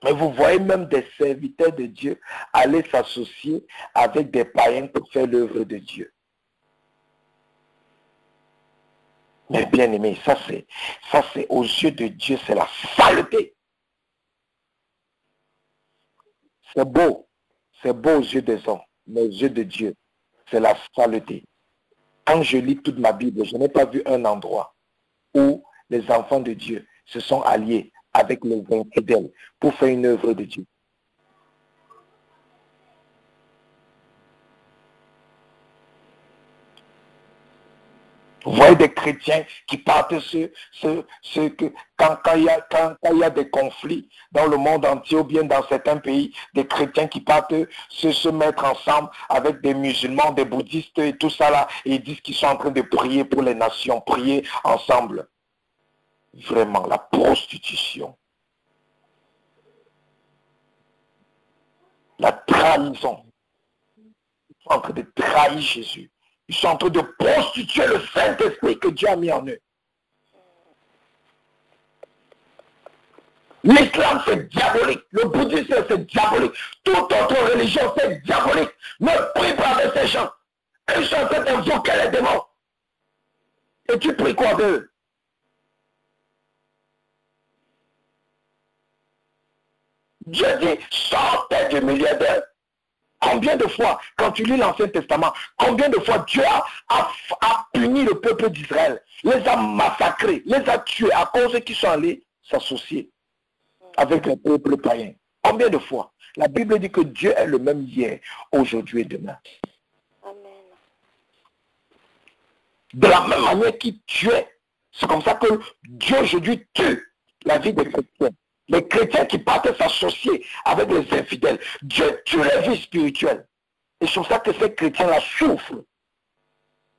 Mais vous voyez même des serviteurs de Dieu aller s'associer avec des païens pour faire l'œuvre de Dieu. Mais bien aimé, ça c'est aux yeux de Dieu, c'est la saleté. C'est beau aux yeux des hommes, mais aux yeux de Dieu, c'est la saleté. Quand je lis toute ma Bible, je n'ai pas vu un endroit où les enfants de Dieu se sont alliés avec les infidèles pour faire une œuvre de Dieu. Vous voyez des chrétiens qui partent quand il y a des conflits dans le monde entier ou bien dans certains pays, des chrétiens qui partent se mettre ensemble avec des musulmans, des bouddhistes et tout ça là, et ils disent qu'ils sont en train de prier pour les nations, prier ensemble. Vraiment, la prostitution, la trahison. Ils sont en train de trahir Jésus. Ils sont en train de prostituer le Saint-Esprit que Dieu a mis en eux. L'islam, c'est diabolique. Le bouddhisme, c'est diabolique. Toute autre religion, c'est diabolique. Ne prie pas avec ces gens. Ils sont en train d'invoquer les démons. Et tu pries quoi d'eux? Dieu dit, sortez du milieu d'eux. Combien de fois, quand tu lis l'Ancien Testament, combien de fois Dieu a puni le peuple d'Israël, les a massacrés, les a tués à cause qu'ils sont allés s'associer avec le peuple païen? Combien de fois? La Bible dit que Dieu est le même hier, aujourd'hui et demain. Amen. De la même manière qu'il tuait, c'est comme ça que Dieu aujourd'hui tue la vie des chrétiens. Les chrétiens qui partent s'associer avec les infidèles, Dieu tue la vie spirituelle. Et c'est pour ça que ces chrétiens-là souffrent.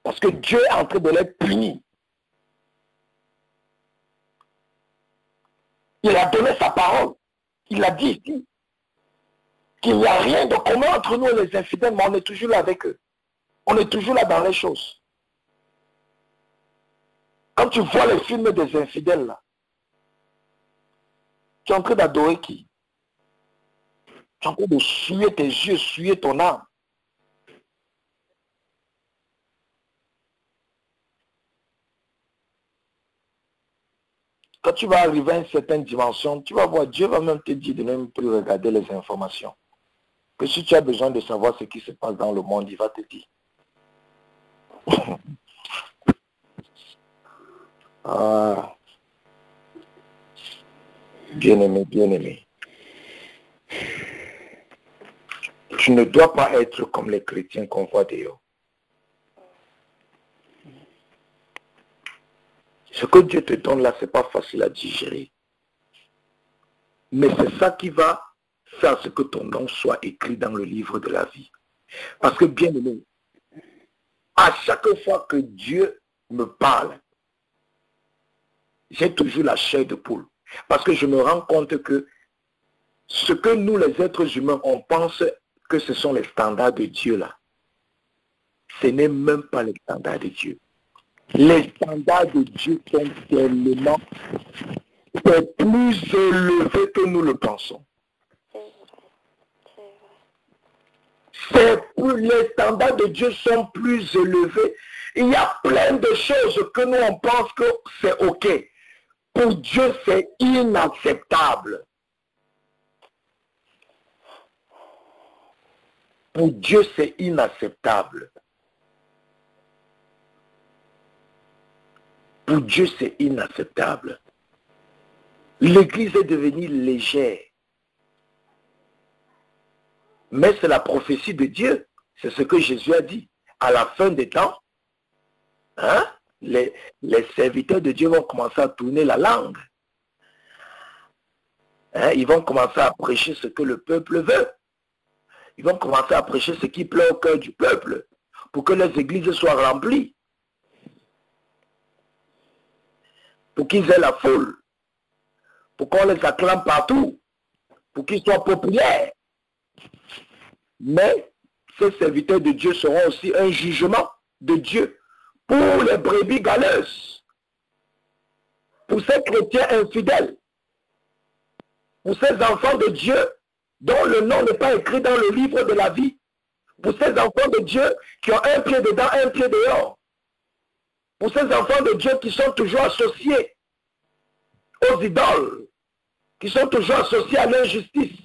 Parce que Dieu est en train de les punir. Il a donné sa parole. Il a dit ici qu'il n'y a rien de commun entre nous et les infidèles, mais on est toujours là avec eux. On est toujours là dans les choses. Quand tu vois les films des infidèles là, tu es en train d'adorer qui? Tu es en train de suer tes yeux, suer ton âme. Quand tu vas arriver à une certaine dimension, tu vas voir, Dieu va même te dire de ne même plus regarder les informations. Que si tu as besoin de savoir ce qui se passe dans le monde, il va te dire. Ah, bien-aimé, bien-aimé. Tu ne dois pas être comme les chrétiens qu'on voit dehors. Ce que Dieu te donne là, c'est pas facile à digérer. Mais c'est ça qui va faire ce que ton nom soit écrit dans le livre de la vie. Parce que bien aimé, à chaque fois que Dieu me parle, j'ai toujours la chair de poule. Parce que je me rends compte que ce que nous les êtres humains, on pense que ce sont les standards de Dieu là. Ce n'est même pas les standards de Dieu. Les standards de Dieu sont tellement plus élevés que nous le pensons. Les standards de Dieu sont plus élevés. Il y a plein de choses que nous on pense que c'est ok. Pour Dieu, c'est inacceptable. Pour Dieu, c'est inacceptable. Pour Dieu, c'est inacceptable. L'Église est devenue légère. Mais c'est la prophétie de Dieu. C'est ce que Jésus a dit. À la fin des temps, hein, les serviteurs de Dieu vont commencer à tourner la langue. Hein, ils vont commencer à prêcher ce que le peuple veut. Ils vont commencer à prêcher ce qui plaît au cœur du peuple pour que les églises soient remplies. Pour qu'ils aient la foule. Pour qu'on les acclame partout. Pour qu'ils soient populaires. Mais ces serviteurs de Dieu seront aussi un jugement de Dieu pour les brebis galeuses, pour ces chrétiens infidèles, pour ces enfants de Dieu dont le nom n'est pas écrit dans le livre de la vie, pour ces enfants de Dieu qui ont un pied dedans, un pied dehors, pour ces enfants de Dieu qui sont toujours associés aux idoles, qui sont toujours associés à l'injustice,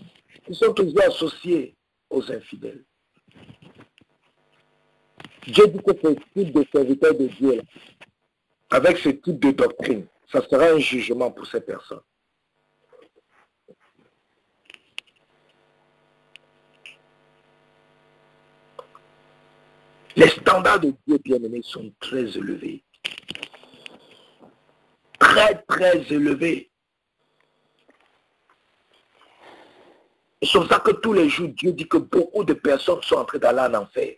qui sont toujours associés aux infidèles. Dieu dit que ce type de serviteur de Dieu, avec ce type de doctrine, ça sera un jugement pour ces personnes. Les standards de Dieu, bien-aimés, sont très élevés. Très, très élevés. C'est pour ça que tous les jours, Dieu dit que beaucoup de personnes sont en train d'aller en enfer.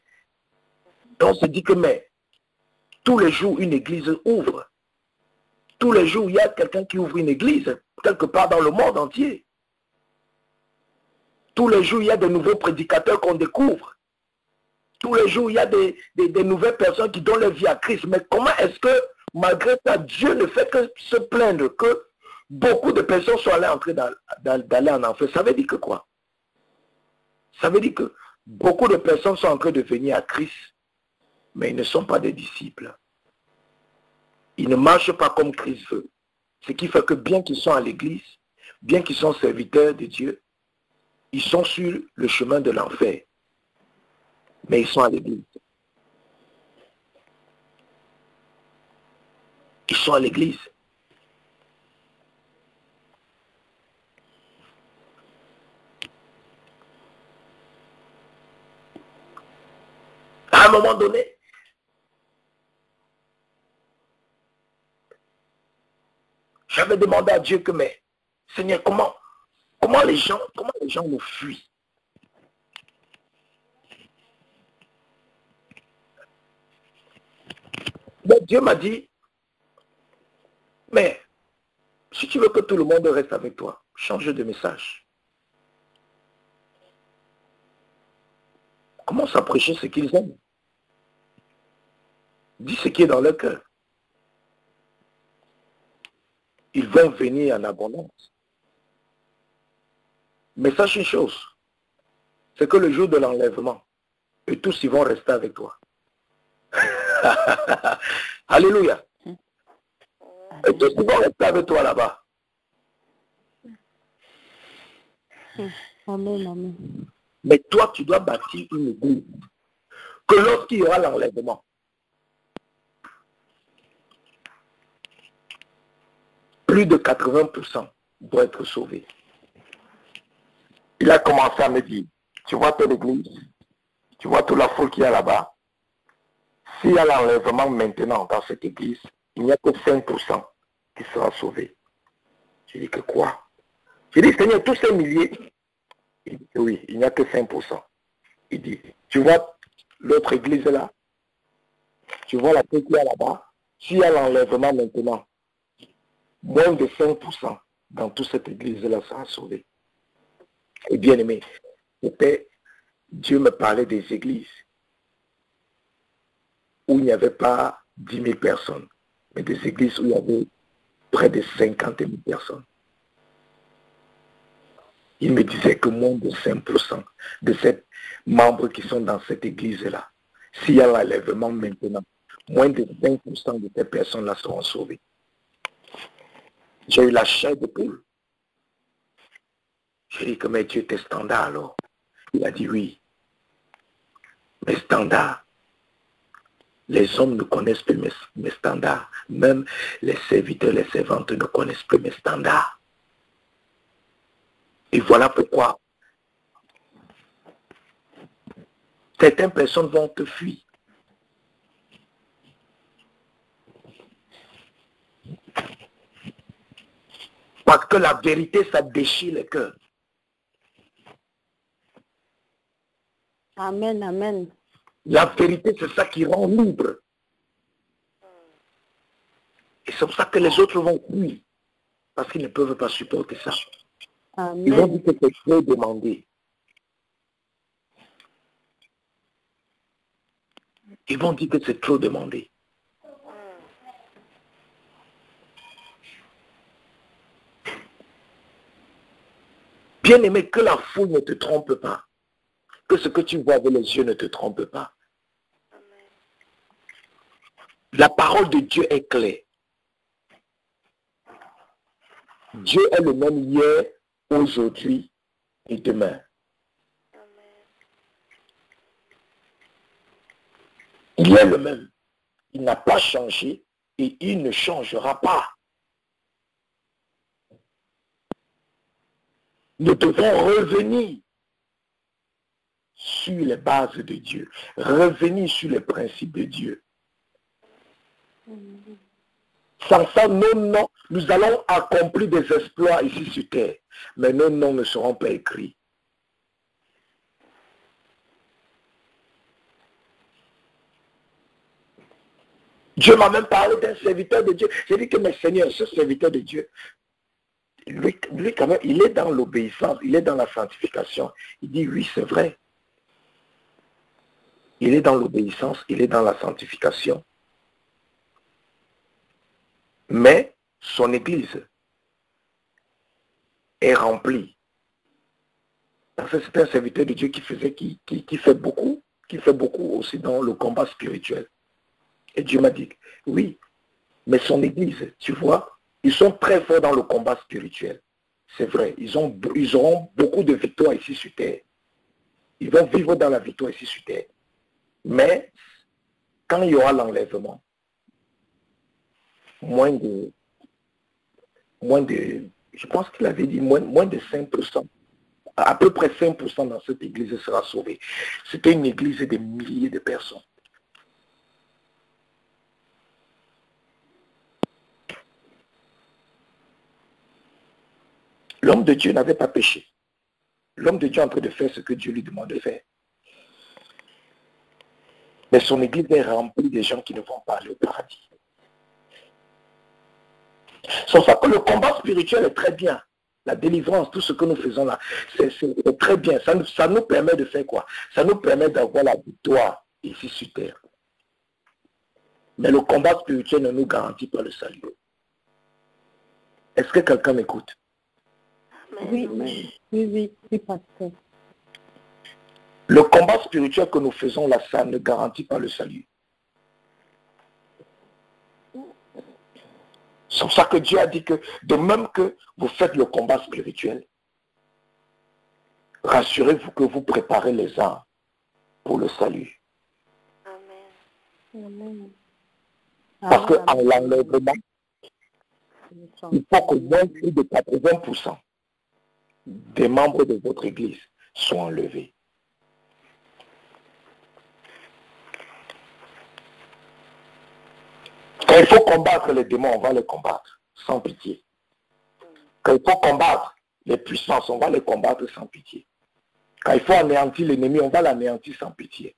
Donc, on se dit que, mais, tous les jours, une église ouvre. Tous les jours, il y a quelqu'un qui ouvre une église, quelque part dans le monde entier. Tous les jours, il y a de nouveaux prédicateurs qu'on découvre. Tous les jours, il y a des nouvelles personnes qui donnent leur vie à Christ. Mais comment est-ce que, malgré ça, Dieu ne fait que se plaindre que beaucoup de personnes sont allées en train d'aller en enfer? Ça veut dire que quoi? Ça veut dire que beaucoup de personnes sont en train de venir à Christ, mais ils ne sont pas des disciples. Ils ne marchent pas comme Christ veut. Ce qui fait que bien qu'ils sont à l'église, bien qu'ils sont serviteurs de Dieu, ils sont sur le chemin de l'enfer. Mais ils sont à l'église. Ils sont à l'église. À un moment donné, j'avais demandé à Dieu que, mais, Seigneur, comment les gens nous fuient? Mais Dieu m'a dit, mais, si tu veux que tout le monde reste avec toi, change de message. Commence à prêcher ce qu'ils aiment. Dis ce qui est dans leur cœur. Ils vont venir en abondance. Mais sache une chose, c'est que le jour de l'enlèvement, et tous ils vont rester avec toi. Alléluia. Et tout ce qui va rester avec toi là-bas. Amen, amen. Mais toi, tu dois bâtir une église. Que lorsqu'il y aura l'enlèvement, plus de 80% doivent être sauvés. Il a commencé à me dire, tu vois ton église, tu vois toute la foule qu'il y a là-bas. S'il y a l'enlèvement maintenant dans cette église, il n'y a que 5% qui sera sauvé. Je dis que quoi? Je dis, Seigneur, tous ces milliers. Il dit, oui, il n'y a que 5%. Il dit, tu vois l'autre église là? Tu vois la foule qu'il y a là-bas? S'il y a l'enlèvement maintenant, moins de 5% dans toute cette église-là sera sauvé. Et bien aimé, Dieu me parlait des églises où il n'y avait pas 10 000 personnes, mais des églises où il y avait près de 50 000 personnes. Il me disait que moins de 5% de ces membres qui sont dans cette église-là, s'il y a l'enlèvement maintenant, moins de 5% de ces personnes-là seront sauvées. J'ai eu la chair de poule. J'ai dit que mais Dieu était standard alors. Il a dit oui. Mes standards. Les hommes ne connaissent plus mes standards. Même les serviteurs, les servantes ne connaissent plus mes standards. Et voilà pourquoi certaines personnes vont te fuir. Parce que la vérité, ça déchire le cœur. Amen, amen. La vérité, c'est ça qui rend libre. Et c'est pour ça que les autres vont fuir. Parce qu'ils ne peuvent pas supporter ça. Amen. Ils vont dire que c'est trop demandé. Ils vont dire que c'est trop demandé. Bien aimé, que la foule ne te trompe pas. Que ce que tu vois avec les yeux ne te trompe pas. La parole de Dieu est claire. Dieu est le même hier, aujourd'hui et demain. Il est le même. Il n'a pas changé et il ne changera pas. Nous devons revenir sur les bases de Dieu, revenir sur les principes de Dieu. Sans ça, nos noms, nous allons accomplir des exploits ici sur terre, mais nos noms ne seront pas écrits. Dieu m'a même parlé d'un serviteur de Dieu. J'ai dit que mes seigneurs, ce serviteur de Dieu, lui quand même, il est dans l'obéissance, il est dans la sanctification. Il dit oui, c'est vrai. Il est dans l'obéissance, il est dans la sanctification. Mais son église est remplie. Parce que c'est un serviteur de Dieu qui fait beaucoup aussi dans le combat spirituel. Et Dieu m'a dit, oui, mais son église, tu vois, ils sont très forts dans le combat spirituel. C'est vrai, ils auront beaucoup de victoires ici sur terre. Ils vont vivre dans la victoire ici sur terre. Mais, quand il y aura l'enlèvement, moins de, je pense qu'il avait dit moins de 5%, à peu près 5% dans cette église sera sauvé. C'était une église de milliers de personnes. L'homme de Dieu n'avait pas péché. L'homme de Dieu est en train de faire ce que Dieu lui demande de faire. Mais son église est remplie de gens qui ne vont pas aller au paradis. Sauf que le combat spirituel est très bien. La délivrance, tout ce que nous faisons là, c'est très bien. Ça nous permet de faire quoi? Ça nous permet d'avoir la victoire ici sur terre. Mais le combat spirituel ne nous garantit pas le salut. Est-ce que quelqu'un m'écoute? Oui, pasteur. Le combat spirituel que nous faisons là, ça ne garantit pas le salut. C'est pour ça que Dieu a dit que de même que vous faites le combat spirituel, rassurez-vous que vous préparez les âmes pour le salut. Amen. Amen. Parce qu'en l'enlèvement, il faut qu'au moins plus de 80% des membres de votre église soient enlevés. Quand il faut combattre les démons, on va les combattre sans pitié. Quand il faut combattre les puissances, on va les combattre sans pitié. Quand il faut anéantir l'ennemi, on va l'anéantir sans pitié.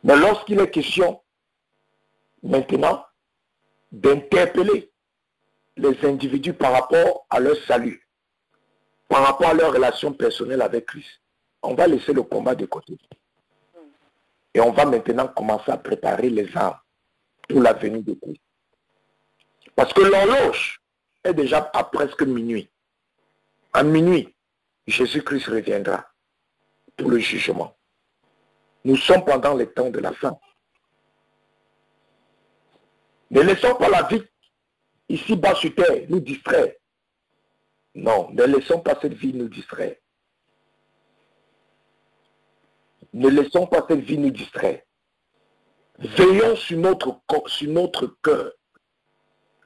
Mais lorsqu'il est question maintenant d'interpeller les individus par rapport à leur salut, par rapport à leur relation personnelle avec Christ, on va laisser le combat de côté. Et on va maintenant commencer à préparer les âmes pour la venue de Christ. Parce que l'horloge est déjà à presque minuit. À minuit, Jésus-Christ reviendra pour le jugement. Nous sommes pendant les temps de la fin. Ne laissons pas la vie ici-bas sur terre nous distraire. Non, ne laissons pas cette vie nous distraire. Ne laissons pas cette vie nous distraire. Veillons sur notre cœur.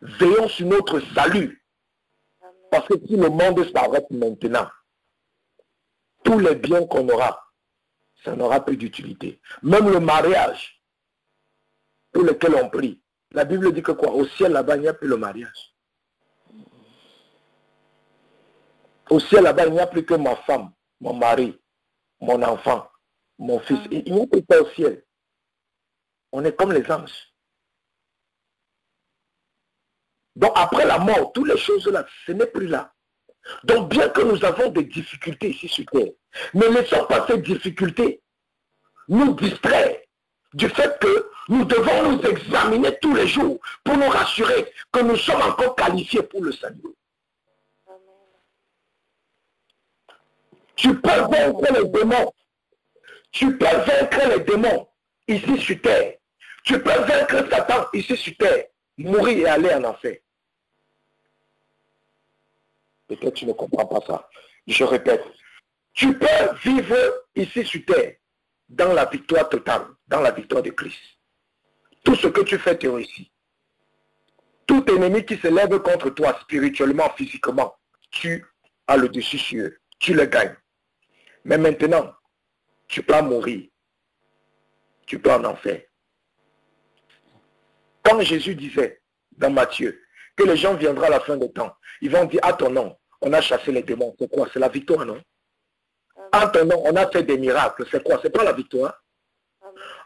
Veillons sur notre salut. Parce que si le monde s'arrête maintenant, tous les biens qu'on aura, ça n'aura plus d'utilité. Même le mariage pour lequel on prie. La Bible dit que quoi? Au ciel là-bas, il n'y a plus le mariage. Au ciel là-bas, il n'y a plus que ma femme, mon mari, mon enfant, mon fils. Il n'y a plus ça au ciel. On est comme les anges. Donc après la mort, toutes les choses là, ce n'est plus là. Donc bien que nous avons des difficultés ici sur terre, ne laissons pas ces difficultés nous distraire du fait que nous devons nous examiner tous les jours pour nous rassurer que nous sommes encore qualifiés pour le salut. Tu peux vaincre les démons. Tu peux vaincre les démons ici sur terre. Tu peux vaincre Satan ici sur terre. Mourir et aller en enfer. Peut-être tu ne comprends pas ça. Je répète. Tu peux vivre ici sur terre dans la victoire totale, dans la victoire de Christ. Tout ce que tu fais te réussit. Tout ennemi qui se lève contre toi spirituellement, physiquement, tu as le dessus sur eux. Tu le gagnes. Mais maintenant, tu peux mourir. Tu peux en enfer. Quand Jésus disait dans Matthieu que les gens viendront à la fin des temps, ils vont dire à ton nom, on a chassé les démons. C'est quoi? C'est la victoire, non? En ton nom, on a fait des miracles. C'est quoi? C'est pas la victoire?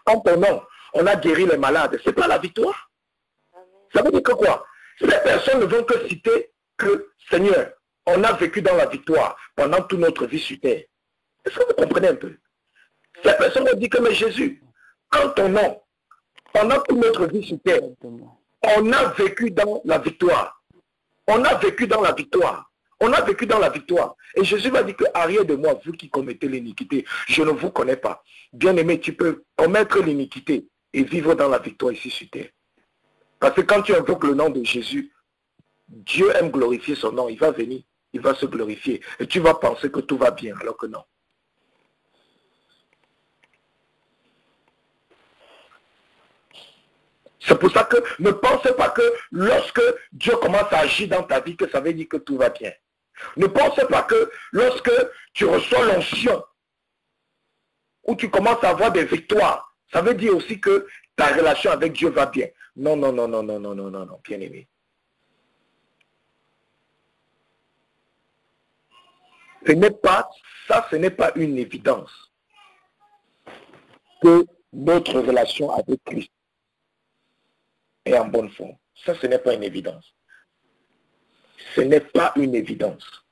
En ton nom, on a guéri les malades. C'est pas la victoire? Ça veut dire que quoi? Ces personnes ne vont que citer que Seigneur, on a vécu dans la victoire pendant toute notre vie sur terre. Est-ce que vous comprenez un peu? Ces personnes vont dire que mais Jésus, en ton nom, pendant toute notre vie sur terre, on a vécu dans la victoire. On a vécu dans la victoire. On a vécu dans la victoire. Et Jésus va dire que arrière de moi, vous qui commettez l'iniquité, je ne vous connais pas. Bien-aimé, tu peux commettre l'iniquité et vivre dans la victoire ici sur terre. Parce que quand tu invoques le nom de Jésus, Dieu aime glorifier son nom. Il va venir, il va se glorifier. Et tu vas penser que tout va bien, alors que non. C'est pour ça que ne pensez pas que lorsque Dieu commence à agir dans ta vie, que ça veut dire que tout va bien. Ne pensez pas que lorsque tu reçois l'onction, ou tu commences à avoir des victoires, ça veut dire aussi que ta relation avec Dieu va bien. Non, non, non, non, non, non, non, non, non, bien aimé. Ce n'est pas, ça, ce n'est pas une évidence que notre relation avec Christ est en bonne forme. Ça, ce n'est pas une évidence. Ce n'est pas une évidence.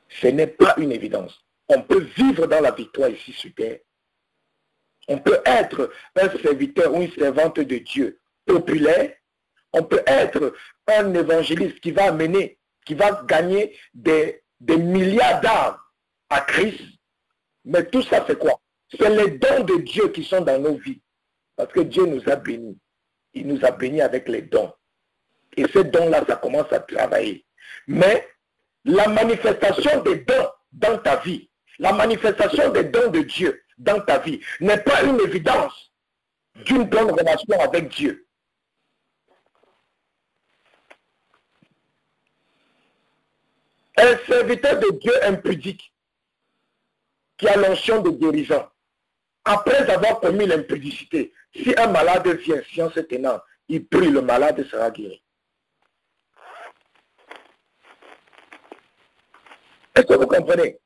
Ce n'est pas une évidence. On peut vivre dans la victoire ici sur terre. On peut être un serviteur ou une servante de Dieu populaire. On peut être un évangéliste qui va amener, qui va gagner des milliards d'âmes à Christ. Mais tout ça, c'est quoi? C'est les dons de Dieu qui sont dans nos vies. Parce que Dieu nous a bénis. il nous a bénis avec les dons. Et ces dons-là, ça commence à travailler. Mais la manifestation des dons dans ta vie, la manifestation des dons de Dieu dans ta vie n'est pas une évidence d'une bonne relation avec Dieu. Un serviteur de Dieu impudique qui a l'onction de guérison, après avoir commis l'impudicité, si un malade vient, science tenant, il prie, le malade sera guéri. Est-ce que vous comprenez?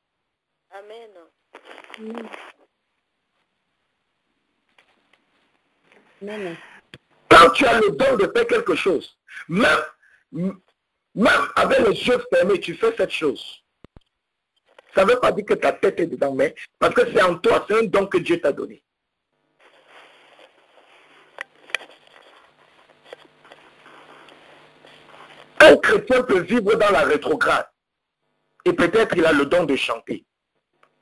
Amen. Amen. Quand tu as le don de faire quelque chose, même avec les yeux fermés, tu fais cette chose. Ça ne veut pas dire que ta tête est dedans, mais parce que c'est en toi, c'est un don que Dieu t'a donné. Un chrétien peut vivre dans la rétrograde et peut-être il a le don de chanter.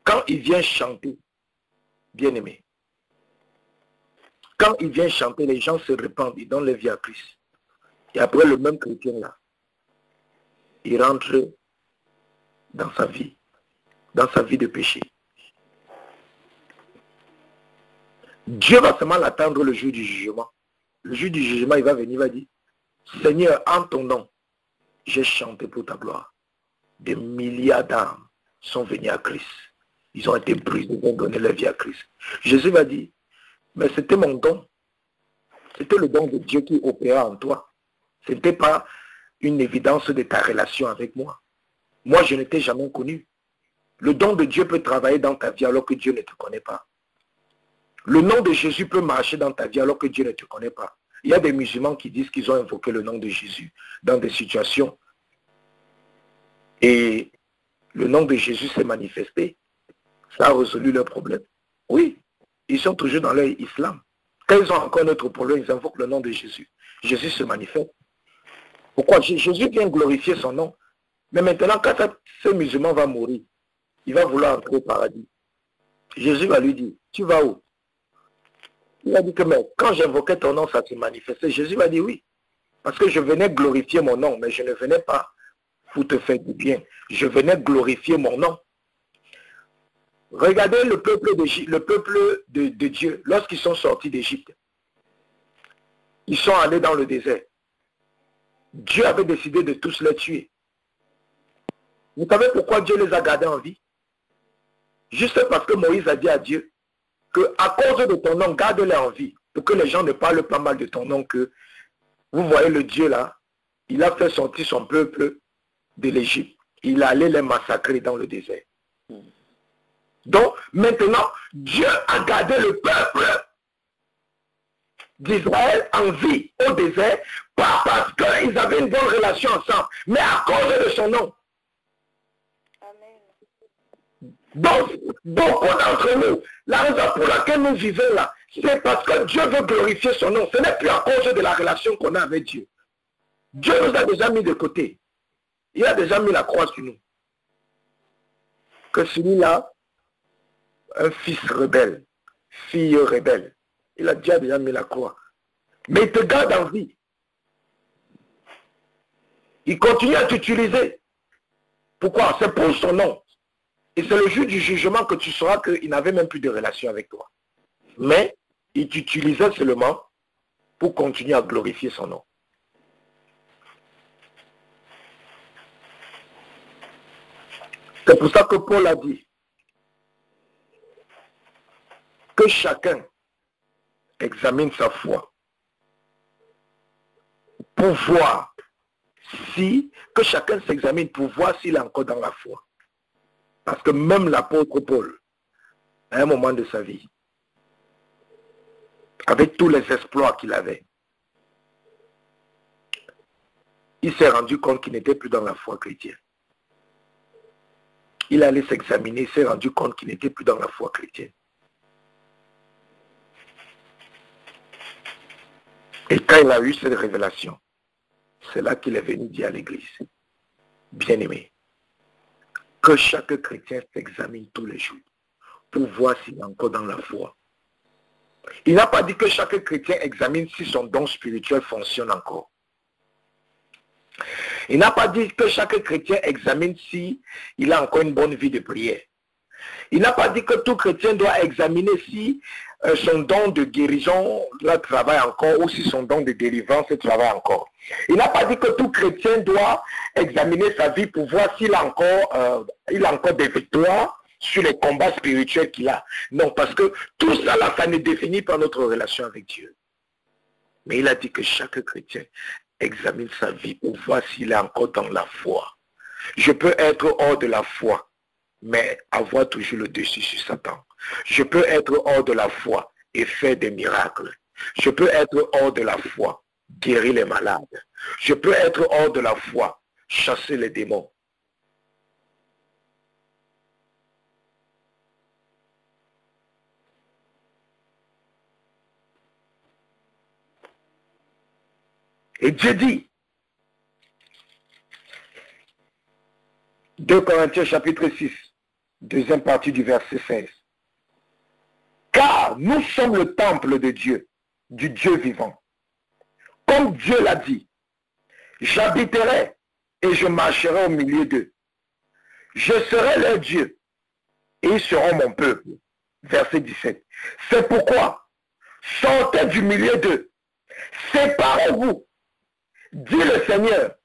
Quand il vient chanter, bien aimé, quand il vient chanter, les gens se répandent, ils donnent leur vie à Christ. Et après, le même chrétien là, il rentre dans sa vie de péché. Dieu va seulement l'attendre le jour du jugement. Le jour du jugement, il va venir, il va dire, Seigneur, en ton nom, j'ai chanté pour ta gloire. Des milliards d'âmes sont venues à Christ. Ils ont été brisés, ils ont donné leur vie à Christ. Jésus va dire, mais c'était mon don. C'était le don de Dieu qui opéra en toi. Ce n'était pas une évidence de ta relation avec moi. Moi, je ne t'ai jamais connu. Le don de Dieu peut travailler dans ta vie alors que Dieu ne te connaît pas. Le nom de Jésus peut marcher dans ta vie alors que Dieu ne te connaît pas. Il y a des musulmans qui disent qu'ils ont invoqué le nom de Jésus dans des situations. Et le nom de Jésus s'est manifesté. Ça a résolu leur problème. Oui, ils sont toujours dans leur islam. Quand ils ont encore notre problème, ils invoquent le nom de Jésus. Jésus se manifeste. Pourquoi? Jésus vient glorifier son nom. Mais maintenant, quand ce musulman va mourir, il va vouloir entrer au paradis. Jésus va lui dire, tu vas où? Il a dit que mais quand j'invoquais ton nom, ça se manifestait. Jésus va dire oui. Parce que je venais glorifier mon nom, mais je ne venais pas pour te faire du bien. Je venais glorifier mon nom. Regardez le peuple de Dieu, lorsqu'ils sont sortis d'Égypte. Ils sont allés dans le désert. Dieu avait décidé de tous les tuer. Vous savez pourquoi Dieu les a gardés en vie? Juste parce que Moïse a dit à Dieu que à cause de ton nom, garde-les en vie. Pour que les gens ne parlent pas mal de ton nom. Que vous voyez le Dieu là, il a fait sortir son peuple de l'Égypte. Il allait les massacrer dans le désert. Donc maintenant, Dieu a gardé le peuple d'Israël en vie au désert, pas parce qu'ils avaient une bonne relation ensemble, mais à cause de son nom. Donc, beaucoup d'entre nous, la raison pour laquelle nous vivons là, c'est parce que Dieu veut glorifier son nom. Ce n'est plus à cause de la relation qu'on a avec Dieu. Dieu nous a déjà mis de côté. Il a déjà mis la croix sur nous. Que celui-là, un fils rebelle, fille rebelle, il a déjà mis la croix. Mais il te garde en vie. Il continue à t'utiliser. Pourquoi? C'est pour son nom. Et c'est le jour du jugement que tu sauras qu'il n'avait même plus de relation avec toi. Mais il t'utilisait seulement pour continuer à glorifier son nom. C'est pour ça que Paul a dit que chacun examine sa foi pour voir si, que chacun s'examine pour voir s'il est encore dans la foi. Parce que même l'apôtre Paul, à un moment de sa vie, avec tous les exploits qu'il avait, il s'est rendu compte qu'il n'était plus dans la foi chrétienne. Il allait s'examiner, il s'est rendu compte qu'il n'était plus dans la foi chrétienne. Et quand il a eu cette révélation, c'est là qu'il est venu dire à l'église, bien-aimé, que chaque chrétien s'examine tous les jours pour voir s'il est encore dans la foi. Il n'a pas dit que chaque chrétien examine si son don spirituel fonctionne encore. Il n'a pas dit que chaque chrétien examine si il a encore une bonne vie de prière. Il n'a pas dit que tout chrétien doit examiner si son don de guérison travaille encore ou si son don de délivrance travaille encore. Il n'a pas dit que tout chrétien doit examiner sa vie pour voir s'il a encore des victoires sur les combats spirituels qu'il a. Non, parce que tout ça là, ça ne définit pas notre relation avec Dieu. Mais il a dit que chaque chrétien examine sa vie pour voir s'il est encore dans la foi. Je peux être hors de la foi, mais avoir toujours le dessus sur Satan. Je peux être hors de la foi et faire des miracles. Je peux être hors de la foi, guérir les malades. Je peux être hors de la foi, chasser les démons. Et Dieu dit, 2 Corinthiens chapitre 6, deuxième partie du verset 16. Car nous sommes le temple de Dieu, du Dieu vivant. Comme Dieu l'a dit, j'habiterai et je marcherai au milieu d'eux. Je serai leur Dieu et ils seront mon peuple. Verset 17. C'est pourquoi, sortez du milieu d'eux, séparez-vous, dit le Seigneur,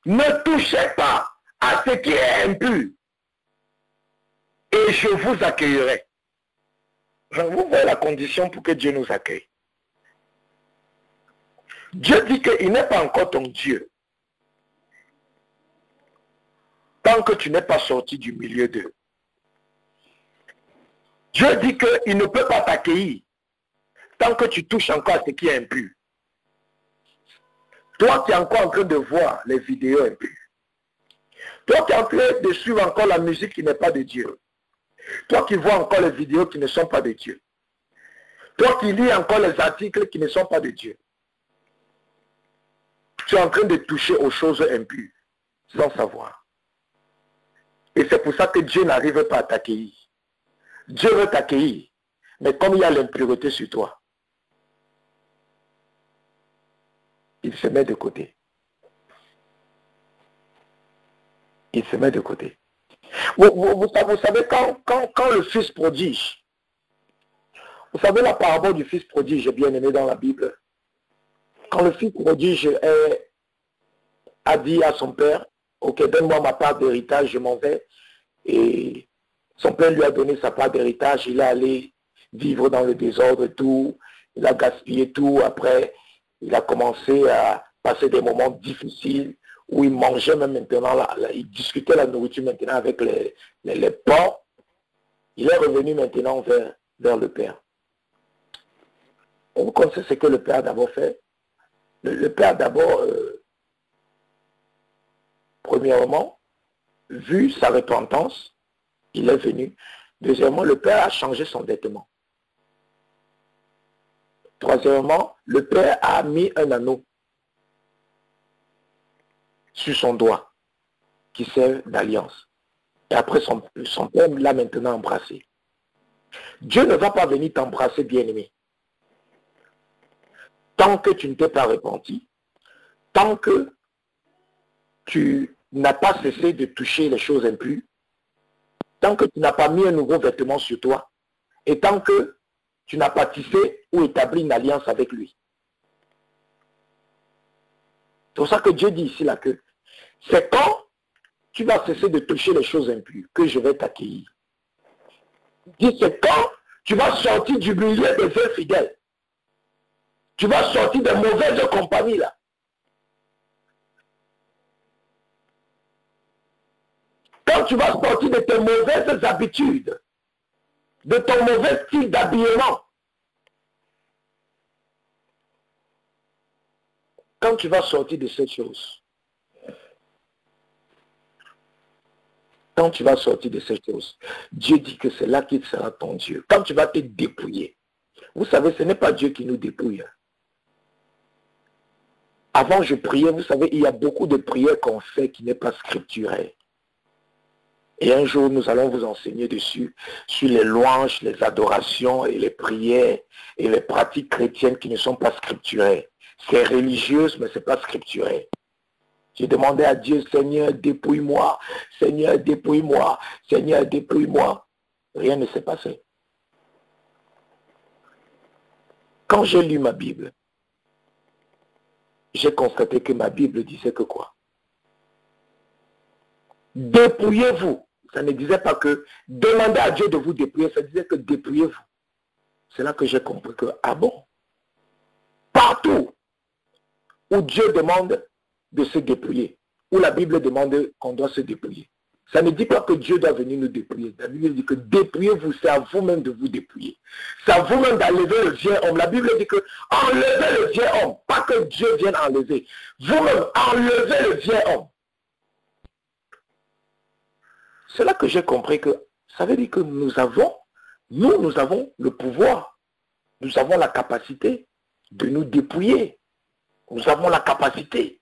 ne touchez pas à ce qui est impur et je vous accueillerai. Vous voyez la condition pour que Dieu nous accueille. Dieu dit qu'il n'est pas encore ton Dieu tant que tu n'es pas sorti du milieu d'eux. Dieu dit qu'il ne peut pas t'accueillir tant que tu touches encore à ce qui est impur. Toi, tu es encore en train de voir les vidéos impures. Toi, tu es en train de suivre encore la musique qui n'est pas de Dieu. Toi qui vois encore les vidéos qui ne sont pas de Dieu. Toi qui lis encore les articles qui ne sont pas de Dieu. Tu es en train de toucher aux choses impures sans savoir. Et c'est pour ça que Dieu n'arrive pas à t'accueillir. Dieu veut t'accueillir, mais comme il y a l'impureté sur toi, il se met de côté. Il se met de côté. Vous savez, quand le fils prodige, vous savez la parabole du fils prodige, bien aimé dans la Bible. Quand le fils prodige a dit à son père, ok, donne-moi ma part d'héritage, je m'en vais. Et son père lui a donné sa part d'héritage, il est allé vivre dans le désordre, tout, il a gaspillé tout. Après, il a commencé à passer des moments difficiles où il mangeait même maintenant, il discutait la nourriture maintenant avec les porcs. Il est revenu maintenant vers le père. Et vous connaissez ce que le père a d'abord fait? Le père d'abord, premièrement, vu sa repentance, il est venu. Deuxièmement, le père a changé son vêtement. Troisièmement, le père a mis un anneau sur son doigt qui sert d'alliance. Et après, son père l'a maintenant embrassé. Dieu ne va pas venir t'embrasser, bien-aimé. Tant que tu ne t'es pas repenti, tant que tu n'as pas cessé de toucher les choses impures, tant que tu n'as pas mis un nouveau vêtement sur toi, et tant que tu n'as pas tissé ou établi une alliance avec lui. C'est pour ça que Dieu dit ici là que c'est quand tu vas cesser de toucher les choses impures que je vais t'accueillir. Il dit c'est quand tu vas sortir du milieu des infidèles. Tu vas sortir de mauvaises compagnies là. Quand tu vas sortir de tes mauvaises habitudes, de ton mauvais style d'habillement, quand tu vas sortir de ces choses, quand tu vas sortir de ces choses, Dieu dit que c'est là qu'il sera ton Dieu. Quand tu vas te dépouiller, vous savez, ce n'est pas Dieu qui nous dépouille. Avant, je priais, vous savez, il y a beaucoup de prières qu'on fait qui n'est pas scripturelle. Et un jour, nous allons vous enseigner dessus, sur les louanges, les adorations et les prières et les pratiques chrétiennes qui ne sont pas scripturées. C'est religieuse, mais ce n'est pas scripturé. J'ai demandé à Dieu, Seigneur, dépouille-moi, Seigneur, dépouille-moi, Seigneur, dépouille-moi. Rien ne s'est passé. Quand j'ai lu ma Bible, j'ai constaté que ma Bible disait que quoi? Dépouillez-vous. Ça ne disait pas que demandez à Dieu de vous dépouiller, ça disait que dépouillez-vous. C'est là que j'ai compris que, ah bon, partout où Dieu demande de se dépouiller, où la Bible demande qu'on doit se dépouiller, ça ne dit pas que Dieu doit venir nous dépouiller. La Bible dit que dépouillez-vous, c'est à vous-même de vous dépouiller. C'est à vous-même d'enlever le vieil homme. La Bible dit que enlevez le vieil homme, pas que Dieu vienne enlever. Vous-même, enlevez le vieil homme. C'est là que j'ai compris que ça veut dire que nous avons le pouvoir, nous avons la capacité de nous dépouiller. Nous avons la capacité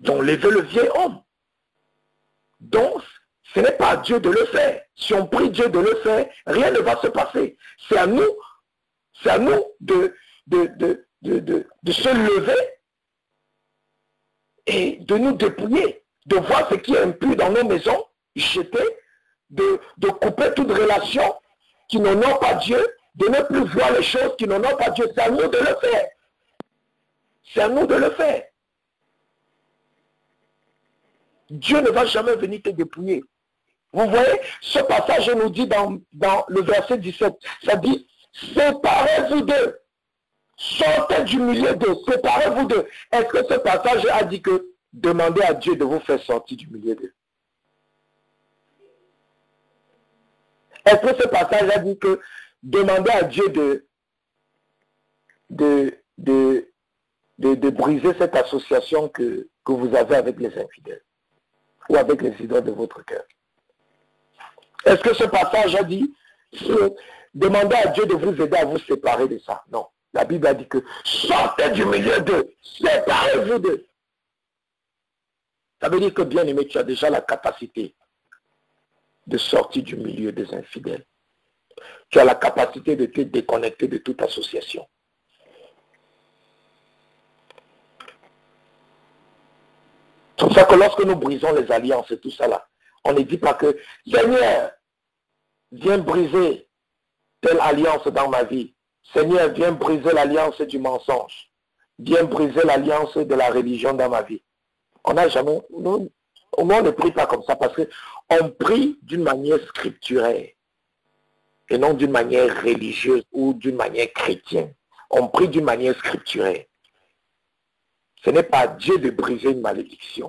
d'enlever le vieil homme. Donc, ce n'est pas à Dieu de le faire. Si on prie Dieu de le faire, rien ne va se passer. C'est à nous de se lever et de nous dépouiller, de voir ce qui est impur dans nos maisons, jeter, de couper toute relation qui n'honore pas Dieu, de ne plus voir les choses qui n'honorent pas Dieu. C'est à nous de le faire. C'est à nous de le faire. Dieu ne va jamais venir te dépouiller. Vous voyez, ce passage nous dit dans le verset 17, ça dit, séparez-vous d'eux, sortez du milieu d'eux, séparez-vous d'eux. Est-ce que ce passage a dit que demandez à Dieu de vous faire sortir du milieu d'eux? Est-ce que ce passage a dit que demandez à Dieu de briser cette association que vous avez avec les infidèles ou avec les idoles de votre cœur? Est-ce que ce passage a dit demandez à Dieu de vous aider à vous séparer de ça? Non. La Bible a dit que sortez du milieu d'eux, séparez-vous d'eux. Ça veut dire que, bien aimé, tu as déjà la capacité de sortir du milieu des infidèles. Tu as la capacité de te déconnecter de toute association. C'est pour ça que lorsque nous brisons les alliances et tout ça là, on ne dit pas que Seigneur, viens briser telle alliance dans ma vie. Seigneur, viens briser l'alliance du mensonge. Viens briser l'alliance de la religion dans ma vie. On n'a jamais... On ne prie pas comme ça parce qu'on prie d'une manière scripturaire et non d'une manière religieuse ou d'une manière chrétienne. On prie d'une manière scripturaire. Ce n'est pas à Dieu de briser une malédiction.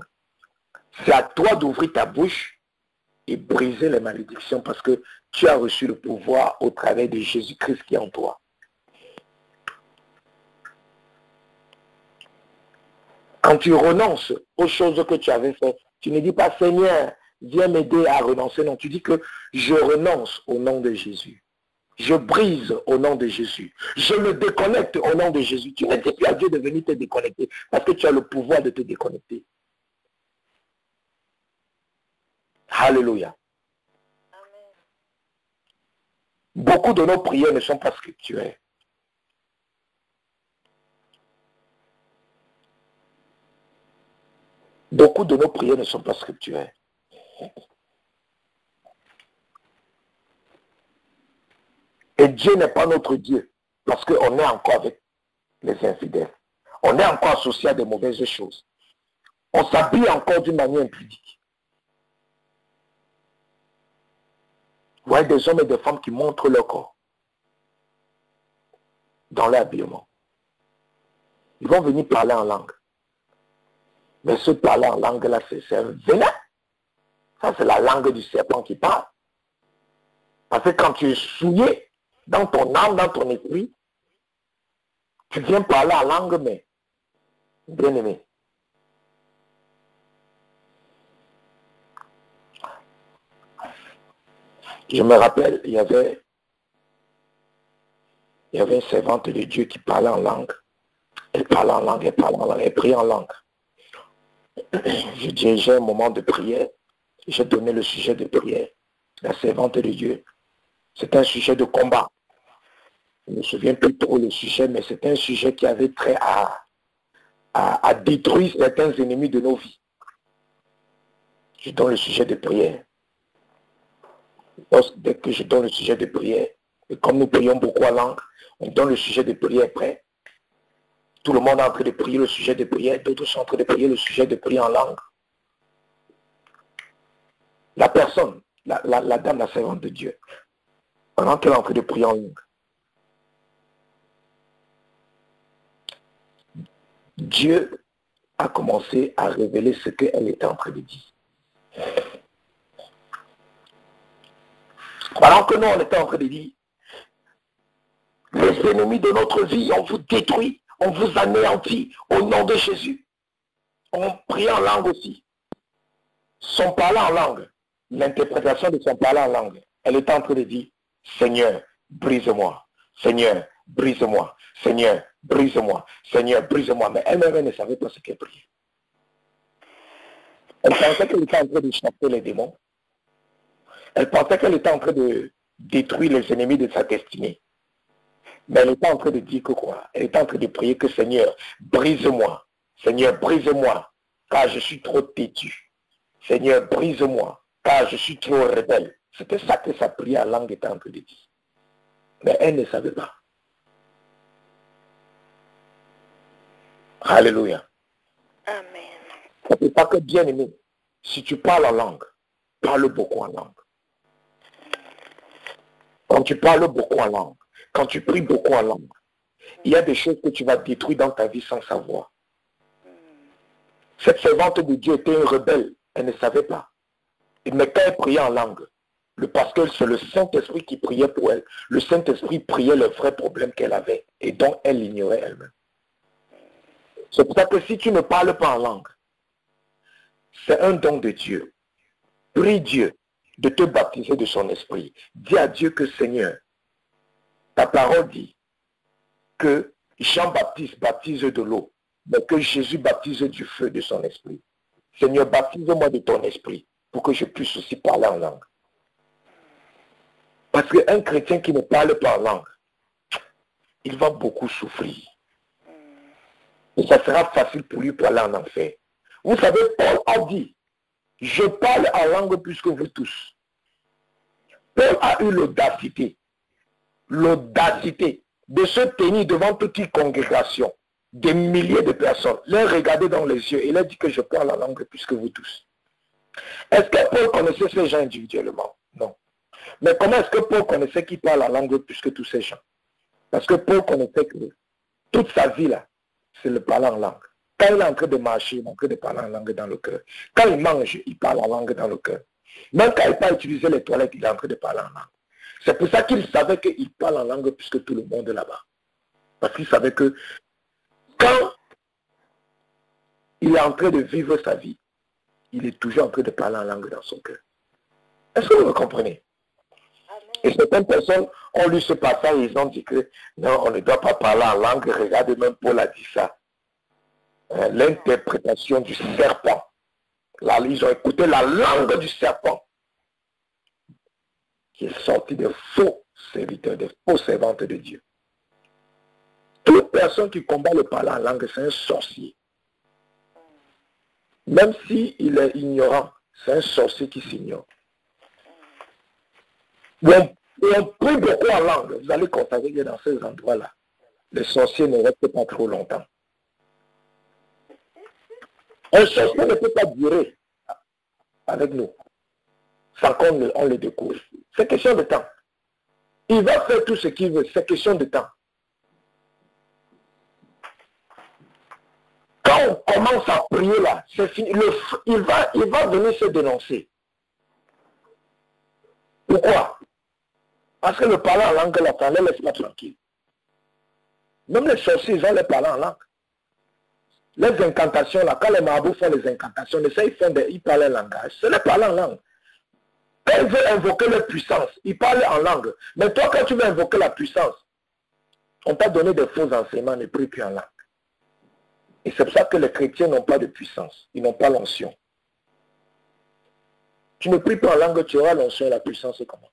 C'est à toi d'ouvrir ta bouche et briser les malédictions parce que tu as reçu le pouvoir au travers de Jésus-Christ qui est en toi. Quand tu renonces aux choses que tu avais faites, tu ne dis pas Seigneur, viens m'aider à renoncer. Non, tu dis que je renonce au nom de Jésus. Je brise au nom de Jésus. Je me déconnecte au nom de Jésus. Tu ne dis plus à Dieu de venir te déconnecter parce que tu as le pouvoir de te déconnecter. Alléluia. Beaucoup de nos prières ne sont pas scripturées. Beaucoup de nos prières ne sont pas scripturées. Et Dieu n'est pas notre Dieu parce qu'on est encore avec les infidèles. On est encore associé à des mauvaises choses. On s'habille encore d'une manière impudique. Vous voyez des hommes et des femmes qui montrent leur corps dans l'habillement. Ils vont venir parler en langue. Mais ce parler en langue là, c'est un venin. Ça, c'est la langue du serpent qui parle. Parce que quand tu es souillé dans ton âme, dans ton esprit, tu viens parler en langue, mais bien aimé. Je me rappelle, il y avait une servante de Dieu qui parlait en langue. Elle parlait en langue, elle priait en langue. Je dirigeais un moment de prière j'ai donné le sujet de prière. La servante de Dieu. C'est un sujet de combat. Je ne me souviens plus trop le sujet, mais c'est un sujet qui avait trait à détruire certains ennemis de nos vies. Je donne le sujet de prière. Dès que je donne le sujet de prière, et comme nous prions beaucoup en langue, on donne le sujet de prière après. Tout le monde est en train de prier le sujet de prière, d'autres sont en train de prier le sujet de prière en langue. La personne, la dame, la servante de Dieu, pendant qu'elle est en train de prier en langue, Dieu a commencé à révéler ce qu'elle était en train de dire. Pendant que nous, on était en train de dire, les ennemis de notre vie, on vous détruit, on vous anéantit au nom de Jésus. On prie en langue aussi. Son parler en langue, l'interprétation de son parler en langue, elle était en train de dire, Seigneur, brise-moi. Seigneur, brise-moi. Seigneur, brise-moi. Seigneur, brise-moi. Mais elle-même, elle ne savait pas ce qu'elle priait. Elle pensait qu'elle était en train de chasser les démons. Elle pensait qu'elle était en train de détruire les ennemis de sa destinée. Mais elle était en train de dire que quoi? Elle était en train de prier que Seigneur, brise-moi. Seigneur, brise-moi, car je suis trop têtu. Seigneur, brise-moi, car je suis trop rebelle. C'était ça que sa prière en langue était en train de dire. Mais elle ne savait pas. Alléluia. Amen. C'est pas que bien aimé, si tu parles en langue, parle beaucoup en langue. Quand tu parles beaucoup en langue, quand tu pries beaucoup en langue, il y a des choses que tu vas détruire dans ta vie sans savoir. Cette servante de Dieu était une rebelle, elle ne savait pas. Mais quand elle priait en langue, parce que c'est le Saint-Esprit qui priait pour elle, le Saint-Esprit priait les vrais problèmes qu'elle avait et dont elle l'ignorait elle-même. C'est pour ça que si tu ne parles pas en langue, c'est un don de Dieu. Prie Dieu de te baptiser de son esprit. Dis à Dieu que Seigneur, ta parole dit que Jean-Baptiste baptise de l'eau, mais que Jésus baptise du feu de son esprit. Seigneur, baptise-moi de ton esprit pour que je puisse aussi parler en langue. Parce qu'un chrétien qui ne parle pas en langue, il va beaucoup souffrir. Et ça sera facile pour lui pour aller en enfer. Vous savez, Paul a dit, je parle en langue plus que vous tous. Paul a eu l'audacité de se tenir devant toute une congrégation, des milliers de personnes, les regarder dans les yeux et leur dire que je parle en langue plus que vous tous. Est-ce que Paul connaissait ces gens individuellement? Non. Mais comment est-ce que Paul connaissait qu'il parle en langue plus que tous ces gens? Parce que Paul connaissait que toute sa vie là, c'est le parler en langue. Quand il est en train de marcher, il est en train de parler en langue dans le cœur. Quand il mange, il parle en langue dans le cœur. Même quand il n'a pas utilisé les toilettes, il est en train de parler en langue. C'est pour ça qu'il savait qu'il parle en langue plus que tout le monde là-bas. Parce qu'il savait que quand il est en train de vivre sa vie, il est toujours en train de parler en langue dans son cœur. Est-ce que vous me comprenez? Et certaines personnes ont lu ce passage et ils ont dit que non, on ne doit pas parler en langue. Regardez, même Paul a dit ça. L'interprétation du serpent. Là, ils ont écouté la langue du serpent qui est sorti des faux serviteurs, des faux servantes de Dieu. Toute personne qui combat le parler en langue, c'est un sorcier. Même s'il est ignorant, c'est un sorcier qui s'ignore. On prie beaucoup en langue. Vous allez constater que dans ces endroits-là, les sorciers ne restent pas trop longtemps. Un sorcier ne peut pas durer avec nous sans qu'on le découvre. C'est question de temps. Il va faire tout ce qu'il veut, c'est question de temps. Quand on commence à prier là, c'est fini. Il va venir se dénoncer. Pourquoi? Parce que le parler en langue, la ne laisse pas tranquille. Même les sorciers, ils ont les parler en langue. Les incantations, là, quand les marabouts font les incantations, ils parlent en langage. C'est les parler en langue. Quand ils veulent invoquer leur puissance, ils parlent en langue. Mais toi, quand tu veux invoquer la puissance, on t'a donné des faux enseignements, ne prie plus en langue. Et c'est pour ça que les chrétiens n'ont pas de puissance. Ils n'ont pas l'onction. Tu ne pries pas en langue, tu auras l'onction et la puissance, c'est comment?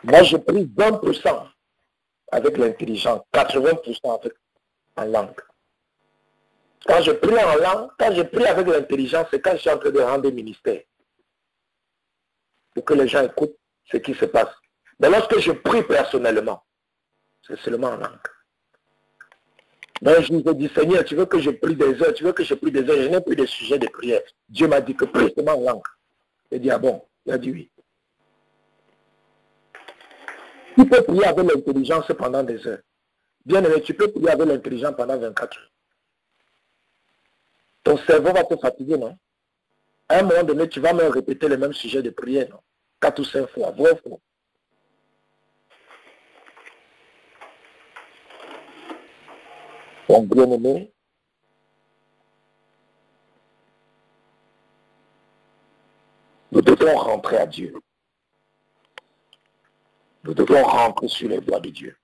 Moi, je prie 20% avec l'intelligence, 80% en langue. Quand je prie en langue, quand je prie avec l'intelligence, c'est quand je suis en train de rendre des ministères. Pour que les gens écoutent ce qui se passe. Mais lorsque je prie personnellement, c'est seulement en langue. Donc je vous ai dit, Seigneur, tu veux que je prie des heures, tu veux que je prie des heures, je n'ai plus de sujet de prière. Dieu m'a dit que prie seulement en langue. J'ai dit, ah bon? Il a dit oui. Tu peux prier avec l'intelligence pendant des heures. Bien aimé, tu peux prier avec l'intelligence pendant 24 heures. Ton cerveau va te fatiguer, non? À un moment donné, tu vas même répéter le même sujet de prière, non? 4 ou 5 fois, vrai fois. Donc, bien aimé, nous devons rentrer à Dieu. Nous devons rentrer sur les voies de Dieu.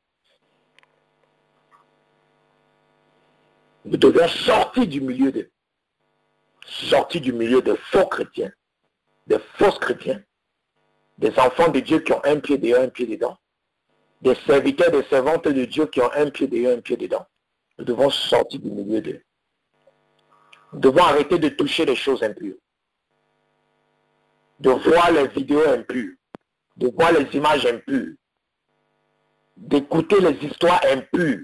Nous devons sortir du milieu de faux chrétiens, des fausses chrétiens, des enfants de Dieu qui ont un pied dehors, un pied dedans, des serviteurs, des servantes de Dieu qui ont un pied dehors, un pied dedans. Nous devons sortir du milieu d'eux. Nous devons arrêter de toucher les choses impures, de voir les vidéos impures, de voir les images impures, d'écouter les histoires impures.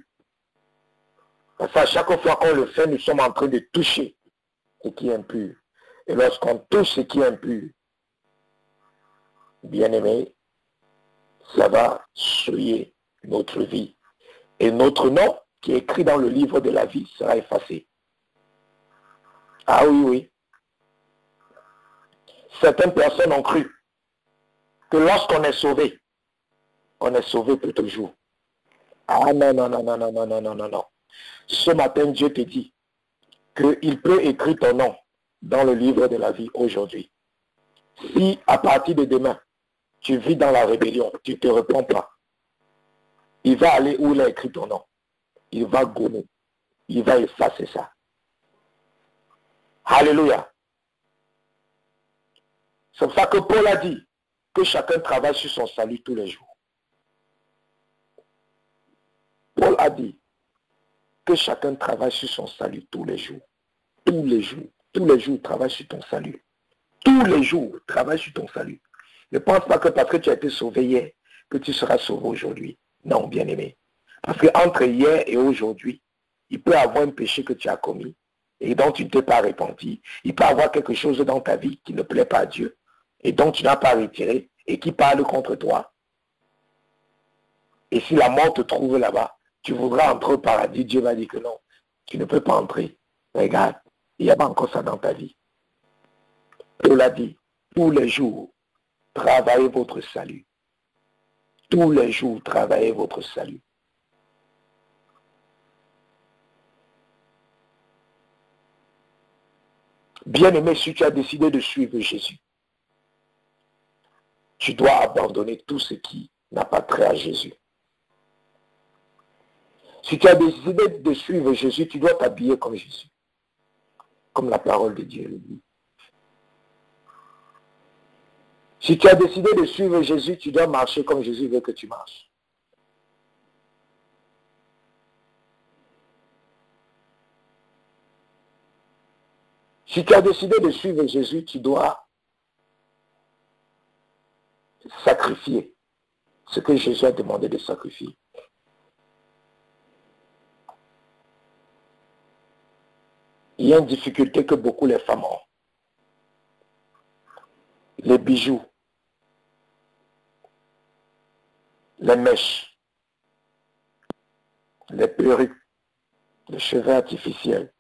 Parce qu'à chaque fois qu'on le fait, nous sommes en train de toucher ce qui est impur. Et lorsqu'on touche ce qui est impur, bien aimé, ça va souiller notre vie. Et notre nom, qui est écrit dans le livre de la vie, sera effacé. Ah oui, oui. Certaines personnes ont cru que lorsqu'on est sauvé pour toujours. Ah non, non, non, non, non, non, non, non, non, non. Ce matin, Dieu te dit qu'il peut écrire ton nom dans le livre de la vie aujourd'hui. Si à partir de demain, tu vis dans la rébellion, tu ne te réponds pas, il va aller où il a écrit ton nom. Il va gommer. Il va effacer ça. Alléluia. C'est pour ça que Paul a dit que chacun travaille sur son salut tous les jours. Paul a dit que chacun travaille sur son salut tous les jours. Tous les jours. Tous les jours, travaille sur ton salut. Tous les jours, travaille sur ton salut. Ne pense pas que parce que tu as été sauvé hier, que tu seras sauvé aujourd'hui. Non, bien aimé. Parce qu'entre hier et aujourd'hui, il peut y avoir un péché que tu as commis et dont tu ne t'es pas repenti. Il peut y avoir quelque chose dans ta vie qui ne plaît pas à Dieu et dont tu n'as pas retiré et qui parle contre toi. Et si la mort te trouve là-bas, tu voudras entrer au paradis. Dieu va dire que non, tu ne peux pas entrer. Regarde, il n'y a pas encore ça dans ta vie. Paul a dit, tous les jours, travaillez votre salut. Tous les jours, travaillez votre salut. Bien-aimé, si tu as décidé de suivre Jésus, tu dois abandonner tout ce qui n'a pas trait à Jésus. Si tu as décidé de suivre Jésus, tu dois t'habiller comme Jésus. Comme la parole de Dieu le dit. Si tu as décidé de suivre Jésus, tu dois marcher comme Jésus veut que tu marches. Si tu as décidé de suivre Jésus, tu dois sacrifier ce que Jésus a demandé de sacrifier. Il y a une difficulté que beaucoup les femmes ont. Les bijoux, les mèches, les perruques, les cheveux artificiels,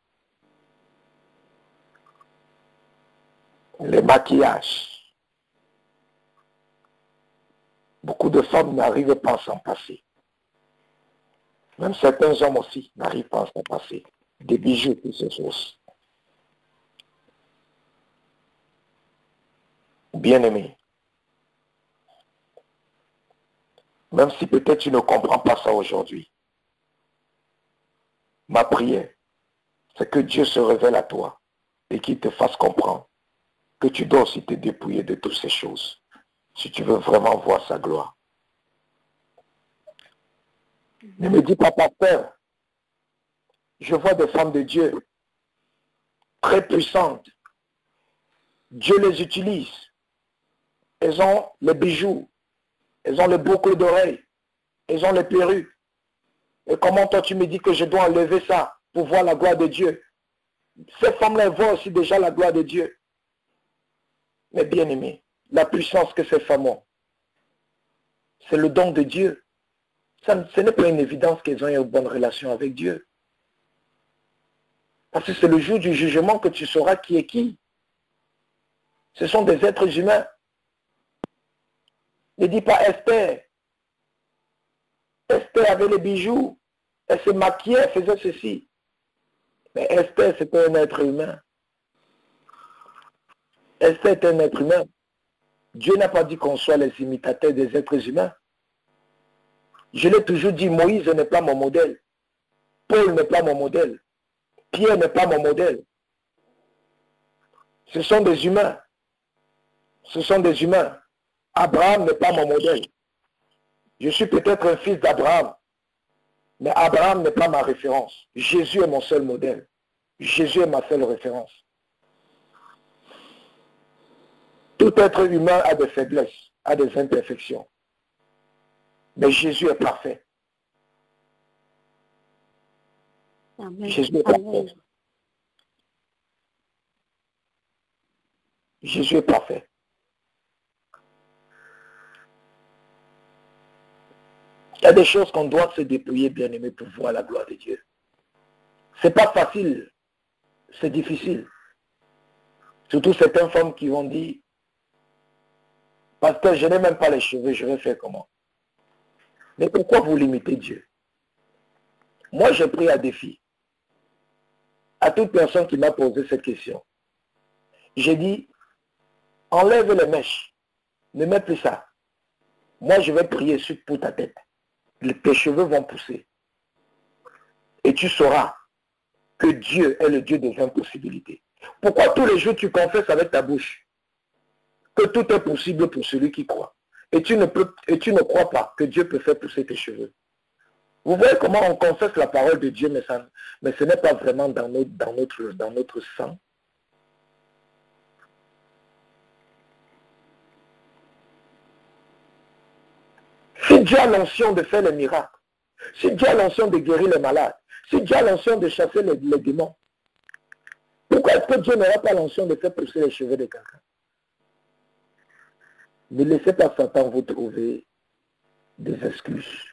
les maquillages. Beaucoup de femmes n'arrivent pas à s'en passer. Même certains hommes aussi n'arrivent pas à s'en passer. Des bijoux, toutes ces choses. Bien-aimé, même si peut-être tu ne comprends pas ça aujourd'hui, Ma prière, c'est que Dieu se révèle à toi et qu'il te fasse comprendre que tu dois aussi te dépouiller de toutes ces choses si tu veux vraiment voir sa gloire. Ne me dis pas, pasteur, je vois des femmes de Dieu très puissantes. Dieu les utilise. Elles ont les bijoux, elles ont les boucles d'oreilles, elles ont les perruques. Et comment toi tu me dis que je dois enlever ça pour voir la gloire de Dieu? Ces femmes-là voient aussi déjà la gloire de Dieu. Mais bien aimé, la puissance que ces femmes ont, c'est le don de Dieu. Ce n'est pas une évidence qu'elles ont une bonne relation avec Dieu. Parce que c'est le jour du jugement que tu sauras qui est qui. Ce sont des êtres humains. Ne dis pas Esther. Esther avait les bijoux. Elle se maquillait, elle faisait ceci. Mais Esther, c'était un être humain. Esther est un être humain. Dieu n'a pas dit qu'on soit les imitateurs des êtres humains. Je l'ai toujours dit, Moïse n'est pas mon modèle. Paul n'est pas mon modèle. Pierre n'est pas mon modèle. Ce sont des humains. Ce sont des humains. Abraham n'est pas mon modèle. Je suis peut-être un fils d'Abraham. Mais Abraham n'est pas ma référence. Jésus est mon seul modèle. Jésus est ma seule référence. Tout être humain a des faiblesses, a des imperfections. Mais Jésus est parfait. Amen. Jésus est parfait. Jésus est parfait. Il y a des choses qu'on doit se dépouiller, bien aimé, pour voir la gloire de Dieu. C'est pas facile. C'est difficile. Surtout certaines femmes qui vont dire, pasteur, je n'ai même pas les cheveux, je vais faire comment? Mais pourquoi vous limitez Dieu? Moi, j'ai pris un défi à toute personne qui m'a posé cette question. J'ai dit, enlève les mèches, ne mets plus ça. Moi, je vais prier pour ta tête. Tes cheveux vont pousser. Et tu sauras que Dieu est le Dieu des impossibilités. Pourquoi tous les jours tu confesses avec ta bouche que tout est possible pour celui qui croit? Et tu ne crois pas que Dieu peut faire pousser tes cheveux. Vous voyez comment on confesse la parole de Dieu, mais ce n'est pas vraiment dans notre sang. Si Dieu a l'onction de faire les miracles, si Dieu a l'onction de guérir les malades, si Dieu a l'onction de chasser les démons, pourquoi est-ce que Dieu n'aura pas l'onction de faire pousser les cheveux de quelqu'un? Ne laissez pas Satan vous trouver des excuses.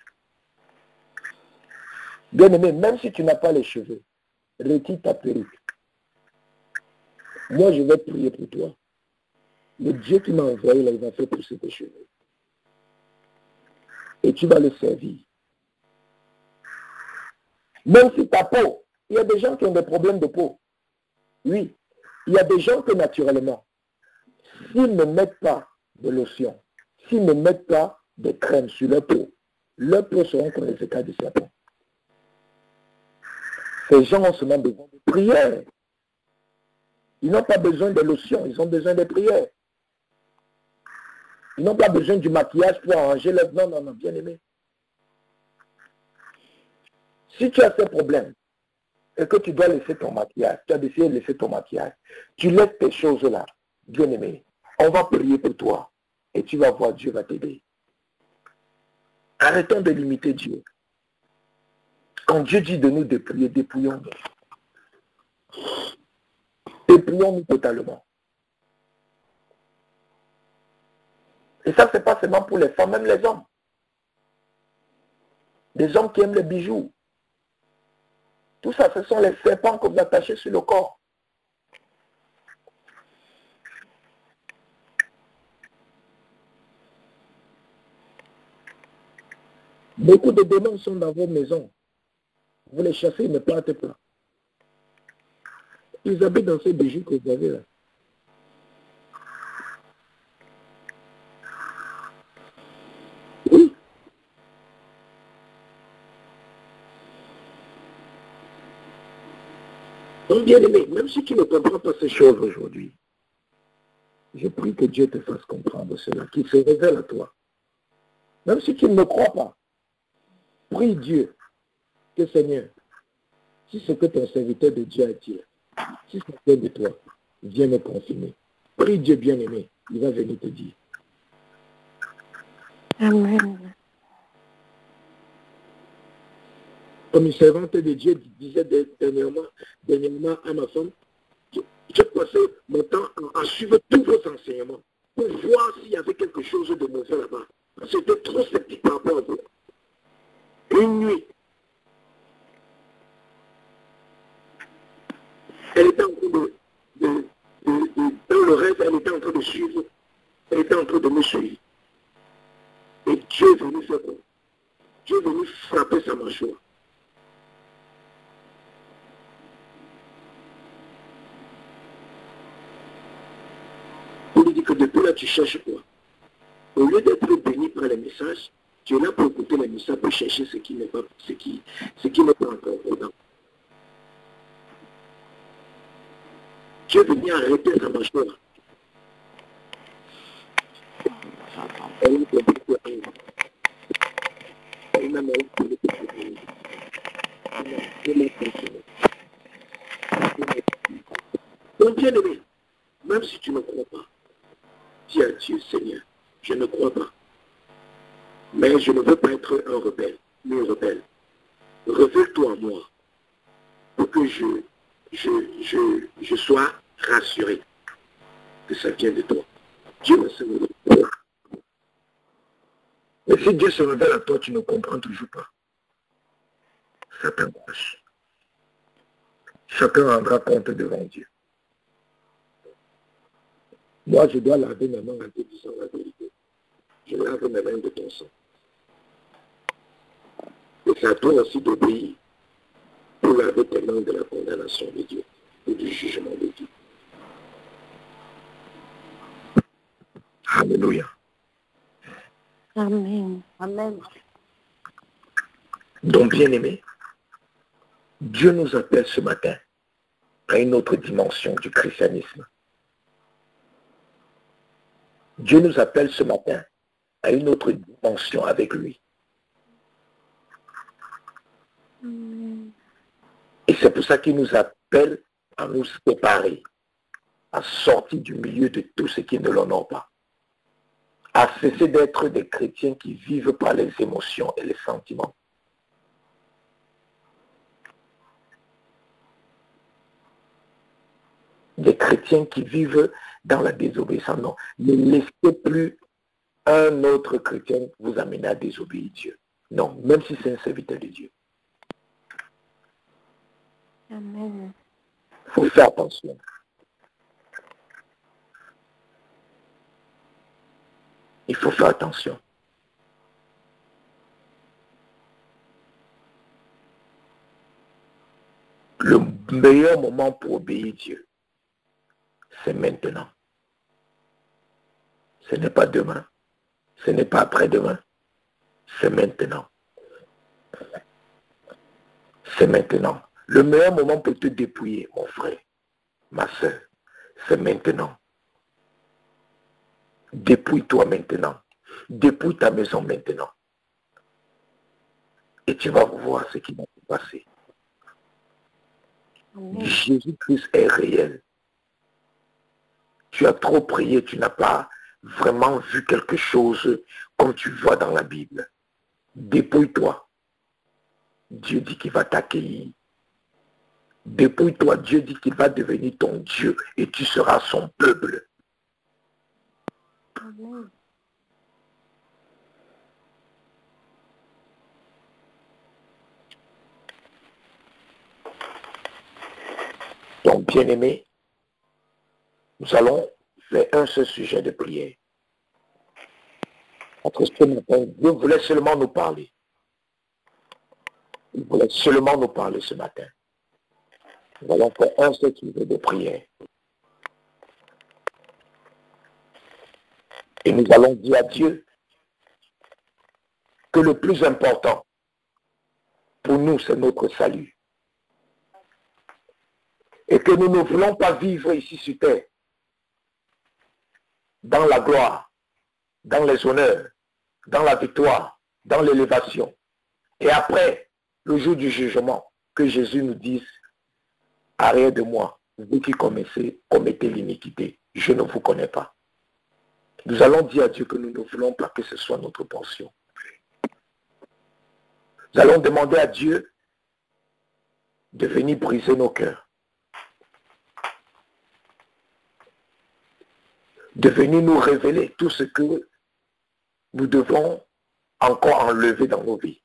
Bien aimé, même si tu n'as pas les cheveux, retire ta perruque. Moi, je vais prier pour toi. Le Dieu qui m'a envoyé, là, il va faire pousser tes cheveux. Et tu vas le servir. Même si ta peau, il y a des gens qui ont des problèmes de peau. Oui, il y a des gens que naturellement, s'ils ne mettent pas de lotion, s'ils ne mettent pas de crème sur leur peau seront comme les écailles de serpent. Ces gens ont seulement besoin de prière. Ils n'ont pas besoin de lotion, ils ont besoin de prière. Ils n'ont pas besoin du maquillage pour arranger leur... Non, bien aimé. Si tu as ces problèmes et que tu dois laisser ton maquillage, tu as décidé de laisser ton maquillage, tu laisses tes choses là, bien aimé. On va prier pour toi et tu vas voir, Dieu va t'aider. Arrêtons de limiter Dieu. Quand Dieu dit de nous dépouiller, dépouillons-nous. Dépouillons-nous totalement. Et ça, c'est pas seulement pour les femmes, même les hommes. Des hommes qui aiment les bijoux. Tout ça, ce sont les serpents que vous attachez sur le corps. Beaucoup de démons sont dans vos maisons. Vous les chassez, ils ne partent pas. Ils habitent dans ces bijoux que vous avez là. Oui. Donc, bien-aimé, même si tu ne comprends pas ces choses aujourd'hui, je prie que Dieu te fasse comprendre cela, qu'il se révèle à toi. Même si tu ne me crois pas, prie Dieu que Seigneur, si ce que ton serviteur de Dieu a dit, si ça vient de toi, viens me confirmer. Prie Dieu bien-aimé, il va venir te dire. Amen. Comme une servante de Dieu disait dernièrement à ma femme, j'ai passé mon temps à suivre tous vos enseignements pour voir s'il y avait quelque chose de mauvais là-bas. C'était trop sceptique par rapport à vous. Une nuit, elle était en train dans le rêve, elle était en train de suivre, elle était en train de me suivre. Et Dieu est venu faire quoi? Dieu est venu frapper sa mâchoire. On lui dit que depuis là, tu cherches quoi? Au lieu d'être béni par les messages, tu es là pour écouter les messages, pour chercher ce qui n'est pas, ce qui n'est pas encore dedans. Dieu est venu arrêter sa mâchoire. Elle est beaucoup elle m'a même donc bien aimé, même si tu ne crois pas, dis à Dieu, Seigneur, je ne crois pas. Mais je ne veux pas être un rebelle, ni un rebelle. Révèle-toi à moi pour que je sois rassuré que ça vient de toi. Dieu me se révèle. Mais si Dieu se révèle à toi, tu ne comprends toujours pas. Ça t'encourage. Chacun rendra compte devant Dieu. Moi, je dois laver mes mains en te disant la vérité. Je lave mes mains de ton sang. Et c'est à toi aussi d'obéir pour laver tes mains de la condamnation de Dieu et du jugement de Dieu. Alléluia. Amen. Amen. Donc, bien-aimés, Dieu nous appelle ce matin à une autre dimension du christianisme. Dieu nous appelle ce matin à une autre dimension avec lui. Et c'est pour ça qu'il nous appelle à nous séparer, à sortir du milieu de tout ce qui ne l'honore pas, à cesser d'être des chrétiens qui vivent par les émotions et les sentiments. Des chrétiens qui vivent dans la désobéissance. Non, ne laissez plus un autre chrétien vous amener à désobéir Dieu. Non, même si c'est un serviteur de Dieu. Amen. Il faut faire attention. Il faut faire attention. Le meilleur moment pour obéir Dieu, c'est maintenant. Ce n'est pas demain. Ce n'est pas après-demain. C'est maintenant. C'est maintenant. Le meilleur moment pour te dépouiller, mon frère, ma soeur, c'est maintenant. Dépouille-toi maintenant. Dépouille ta maison maintenant. Et tu vas voir ce qui va se passer. Jésus-Christ est réel. Tu as trop prié, tu n'as pas vraiment vu quelque chose comme tu vois dans la Bible. Dépouille-toi. Dieu dit qu'il va t'accueillir. Dépouille-toi, Dieu dit qu'il va devenir ton Dieu et tu seras son peuple. Amen. Donc, bien-aimés, nous allons faire un seul sujet de prière. Entre ce matin, Dieu voulait seulement nous parler. Il voulait seulement nous parler ce matin. Nous allons faire un seul sujet de prière. Et nous allons dire à Dieu que le plus important pour nous, c'est notre salut. Et que nous ne voulons pas vivre ici sur terre dans la gloire, dans les honneurs, dans la victoire, dans l'élévation. Et après, le jour du jugement, que Jésus nous dise, arrière de moi, vous qui commettez l'iniquité, je ne vous connais pas. Nous allons dire à Dieu que nous ne voulons pas que ce soit notre portion. Nous allons demander à Dieu de venir briser nos cœurs, de venir nous révéler tout ce que nous devons encore enlever dans nos vies,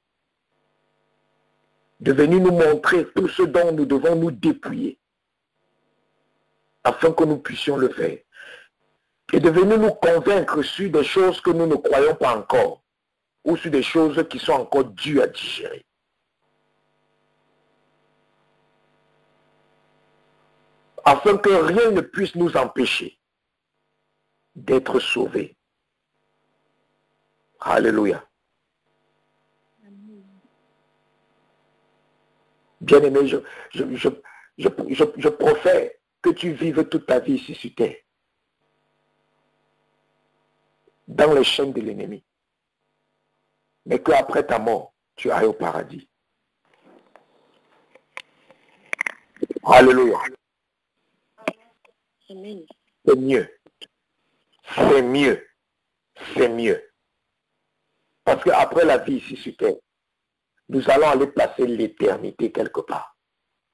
de venir nous montrer tout ce dont nous devons nous dépouiller, afin que nous puissions le faire, et de venir nous convaincre sur des choses que nous ne croyons pas encore, ou sur des choses qui sont encore dures à digérer. Afin que rien ne puisse nous empêcher d'être sauvés. Alléluia. Bien-aimé, je profère que tu vives toute ta vie ici sur terre, dans les chaînes de l'ennemi, mais qu'après ta mort, tu ailles au paradis. Alléluia. Amen. C'est mieux. C'est mieux. C'est mieux. Parce qu'après la vie ici sur terre, nous allons aller passer l'éternité quelque part.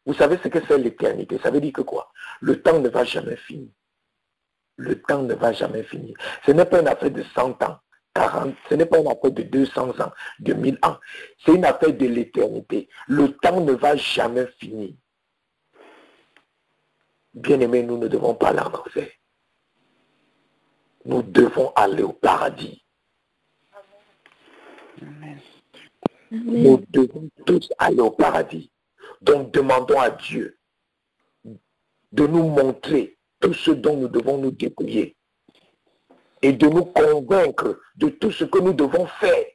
Vous savez ce que c'est l'éternité? Ça veut dire que quoi? Le temps ne va jamais finir. Le temps ne va jamais finir. Ce n'est pas une affaire de 100 ans, 40, ce n'est pas une affaire de 200 ans, de 1000 ans. C'est une affaire de l'éternité. Le temps ne va jamais finir. Bien-aimés, nous ne devons pas aller en enfer. Nous devons aller au paradis. Amen. Nous devons tous aller au paradis. Donc demandons à Dieu de nous montrer tout ce dont nous devons nous dépouiller et de nous convaincre de tout ce que nous devons faire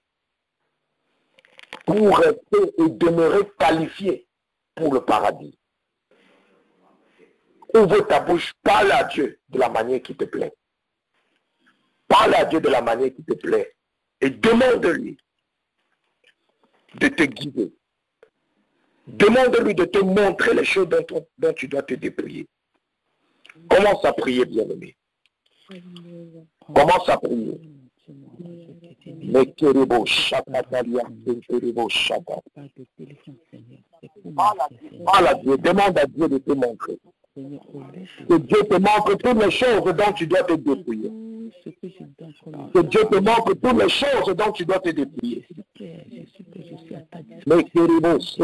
pour rester et demeurer qualifiés pour le paradis. Ouvre ta bouche, parle à Dieu de la manière qui te plaît. Parle à Dieu de la manière qui te plaît et demande-lui de te guider. Demande-lui de te montrer les choses dont tu dois te dépouiller. Commence à prier, bien-aimé. Commence à prier. Parle à Dieu, demande à Dieu de te montrer. Que Dieu te montre toutes les choses dont tu dois te dépouiller. Que Dieu te montre toutes les choses dont tu dois te dépouiller. Mais toutes les choses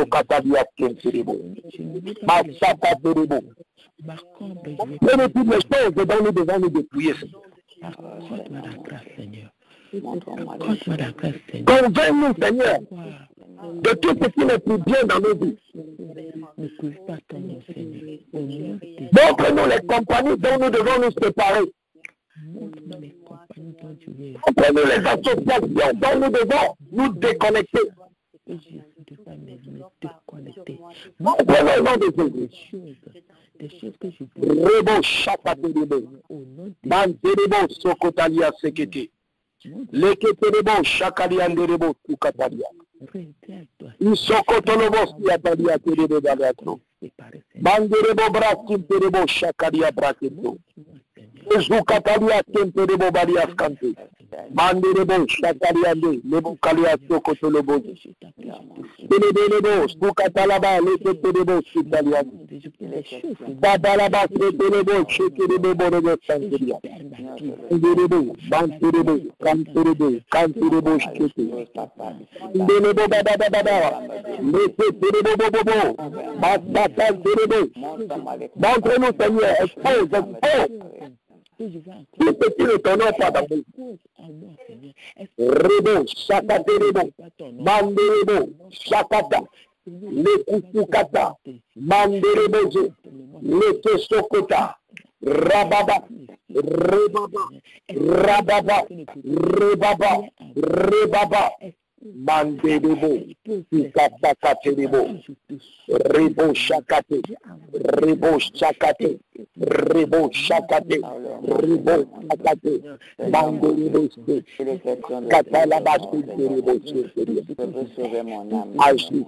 dont nous devons nous dépouiller. Convainc-nous, Seigneur, de tout ce qui n'est plus bien dans nos vies. Montre-nous les compagnies dont nous devons nous séparer. Montre-nous les associations dont nous devons nous déconnecter. Montre-nous le nom de Jésus. Rebo Chakaterebo, Manterebo Sokotalia Sekete, Leketerebo Chakalianderebo Sukatalia, Isokotolobo Siatalia Terebo Daliatro, Manderebo Brasil Terebo Chakalia Braketo, Zukatalia Temperebo Balias Kante, Manderebo Chakaliande, Nebo Kalia Sokotolobo, Telebo Sukatalaba, Leketerebo Sukaliande, Babalaba, Telebo, Chekerebo, Borego Santeria, Nderebo, Banterebo, Canterebo, Canterebo, Chete, Nderebo, Baba, Leketerebo, Bobo, Basta, Terebo, montre-nous, Seigneur, expose. Tout ce qui ne t'honore pas dans nous. Rebo, Chakaterebo, Manderebo, Chakata, Lekusukata, Manderebo, Lekesokota, Rababa, Rebaba, Rababa, Rebaba, Rebaba, Mandedebo, Sikatakaterebo, Rebo Shakate, Rebo Shakate, Rebo Shakate, Rebo Shakate, Mandedebo, Katalabasi, Rebo Shakate, Agis,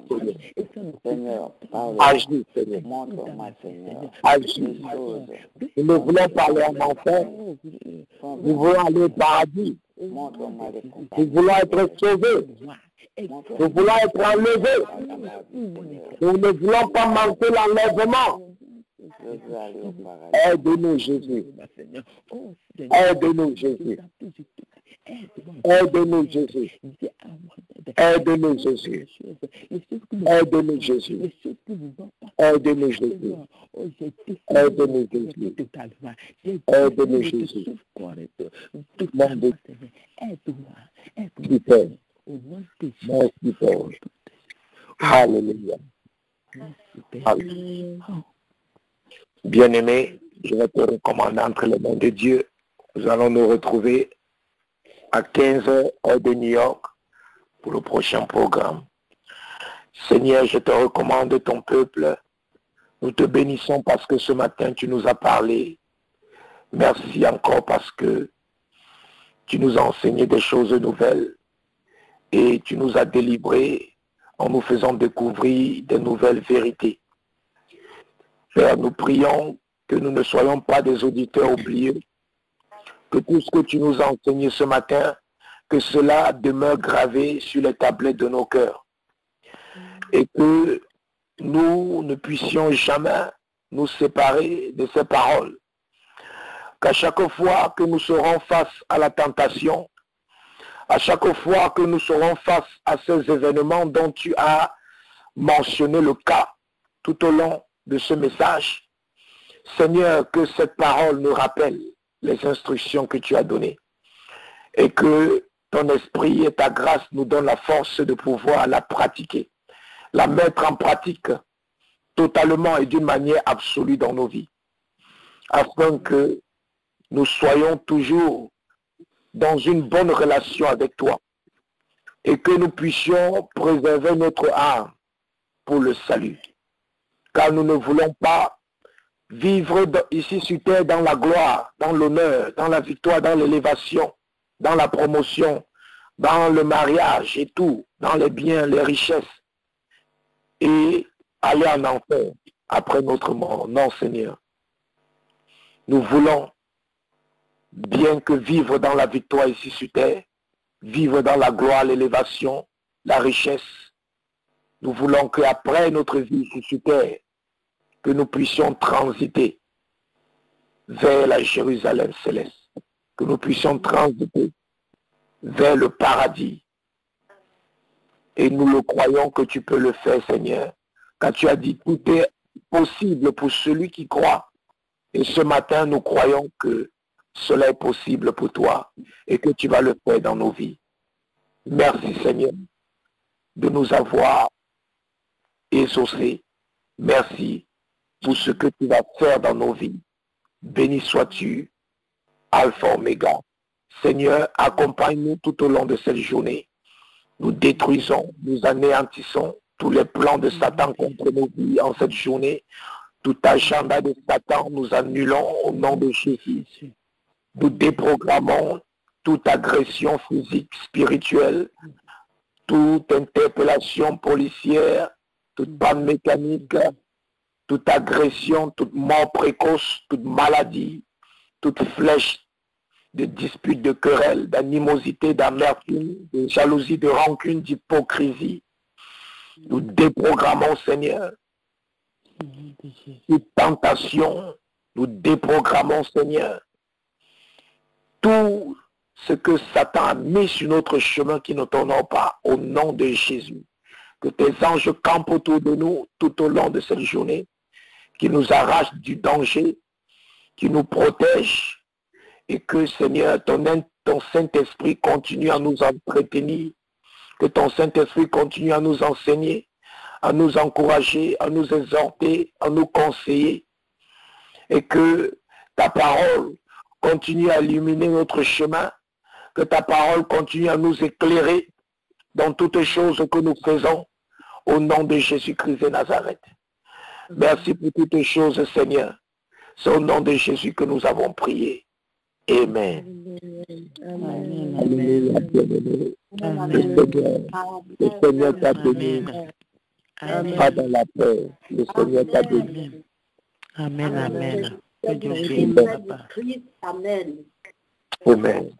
Seigneur, parle. Agis, Seigneur. Montre-moi, Seigneur, Agis. des choses. Nous ne voulons pas aller en enfer, nous voulons aller au paradis, Montre-moi des nous compagnies. voulons être sauvés, nous voulons être enlevés, nous ne voulons pas manquer l'enlèvement. Je veux aller au paradis. Aide-nous, Jésus. Aide-nous, Jésus. Aide-nous, Jésus. Aide-nous, Jésus. Aide-nous, Jésus. Aide-nous, Jésus. Aide-nous, Jésus. Aide-nous, Jésus. Mon Dieu. Super. Merci, Père. Alléluia. Alléluia. Bien-aimé, je vais te recommander entre les mains de Dieu. Nous allons nous retrouver à 15h heure de New York pour le prochain programme. Seigneur, je te recommande ton peuple. Nous te bénissons parce que ce matin tu nous as parlé. Merci encore parce que tu nous as enseigné des choses nouvelles et tu nous as délivrés en nous faisant découvrir de nouvelles vérités. Père, nous prions que nous ne soyons pas des auditeurs oubliés, que tout ce que tu nous as enseigné ce matin, que cela demeure gravé sur les tablettes de nos cœurs et que nous ne puissions jamais nous séparer de ces paroles. Qu'à chaque fois que nous serons face à la tentation, à chaque fois que nous serons face à ces événements dont tu as mentionné le cas tout au long de ce message, Seigneur, que cette parole nous rappelle les instructions que tu as données et que ton esprit et ta grâce nous donnent la force de pouvoir la pratiquer, la mettre en pratique totalement et d'une manière absolue dans nos vies, afin que nous soyons toujours dans une bonne relation avec toi et que nous puissions préserver notre âme pour le salut. Car nous ne voulons pas vivre ici sur terre dans la gloire, dans l'honneur, dans la victoire, dans l'élévation, dans la promotion, dans le mariage et tout, dans les biens, les richesses, et aller en enfer après notre mort. Non, Seigneur. Nous voulons, bien que vivre dans la victoire ici sur terre, vivre dans la gloire, l'élévation, la richesse. Nous voulons qu'après notre vie ici sur terre, que nous puissions transiter vers la Jérusalem céleste, que nous puissions transiter vers le paradis. Et nous le croyons que tu peux le faire, Seigneur, car tu as dit tout est possible pour celui qui croit. Et ce matin, nous croyons que cela est possible pour toi et que tu vas le faire dans nos vies. Merci, Seigneur, de nous avoir exaucés. Merci pour ce que tu vas faire dans nos vies. Béni sois-tu, Alpha Oméga. Seigneur, accompagne-nous tout au long de cette journée. Nous détruisons, nous anéantissons tous les plans de Satan contre nos vies en cette journée. Tout agenda de Satan, nous annulons au nom de Jésus. Nous déprogrammons toute agression physique, spirituelle, toute interpellation policière, toute panne mécanique, toute agression, toute mort précoce, toute maladie, toute flèche de dispute, de querelle, d'animosité, d'amertume, de jalousie, de rancune, d'hypocrisie. Nous déprogrammons, Seigneur, toute tentation, nous déprogrammons, Seigneur, tout ce que Satan a mis sur notre chemin qui ne t'honore pas, au nom de Jésus. Que tes anges campent autour de nous tout au long de cette journée, qui nous arrachent du danger, qui nous protègent, et que, Seigneur, ton Saint-Esprit continue à nous entretenir, que ton Saint-Esprit continue à nous enseigner, à nous encourager, à nous exhorter, à nous conseiller, et que ta parole continue à illuminer notre chemin, que ta parole continue à nous éclairer dans toutes choses que nous faisons, au nom de Jésus-Christ de Nazareth. Merci pour toutes choses, Seigneur. C'est au nom de Jésus que nous avons prié. Amen. Amen. Alléluia, bien-aimé. Le Seigneur t'a béni. Pas dans la peur. Le Seigneur t'a béni. Amen, amen. Que Dieu bénisse, papa. Amen. Amen.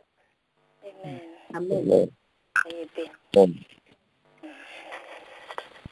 Amen. Amen. Amen. Soyez bénis. Amen.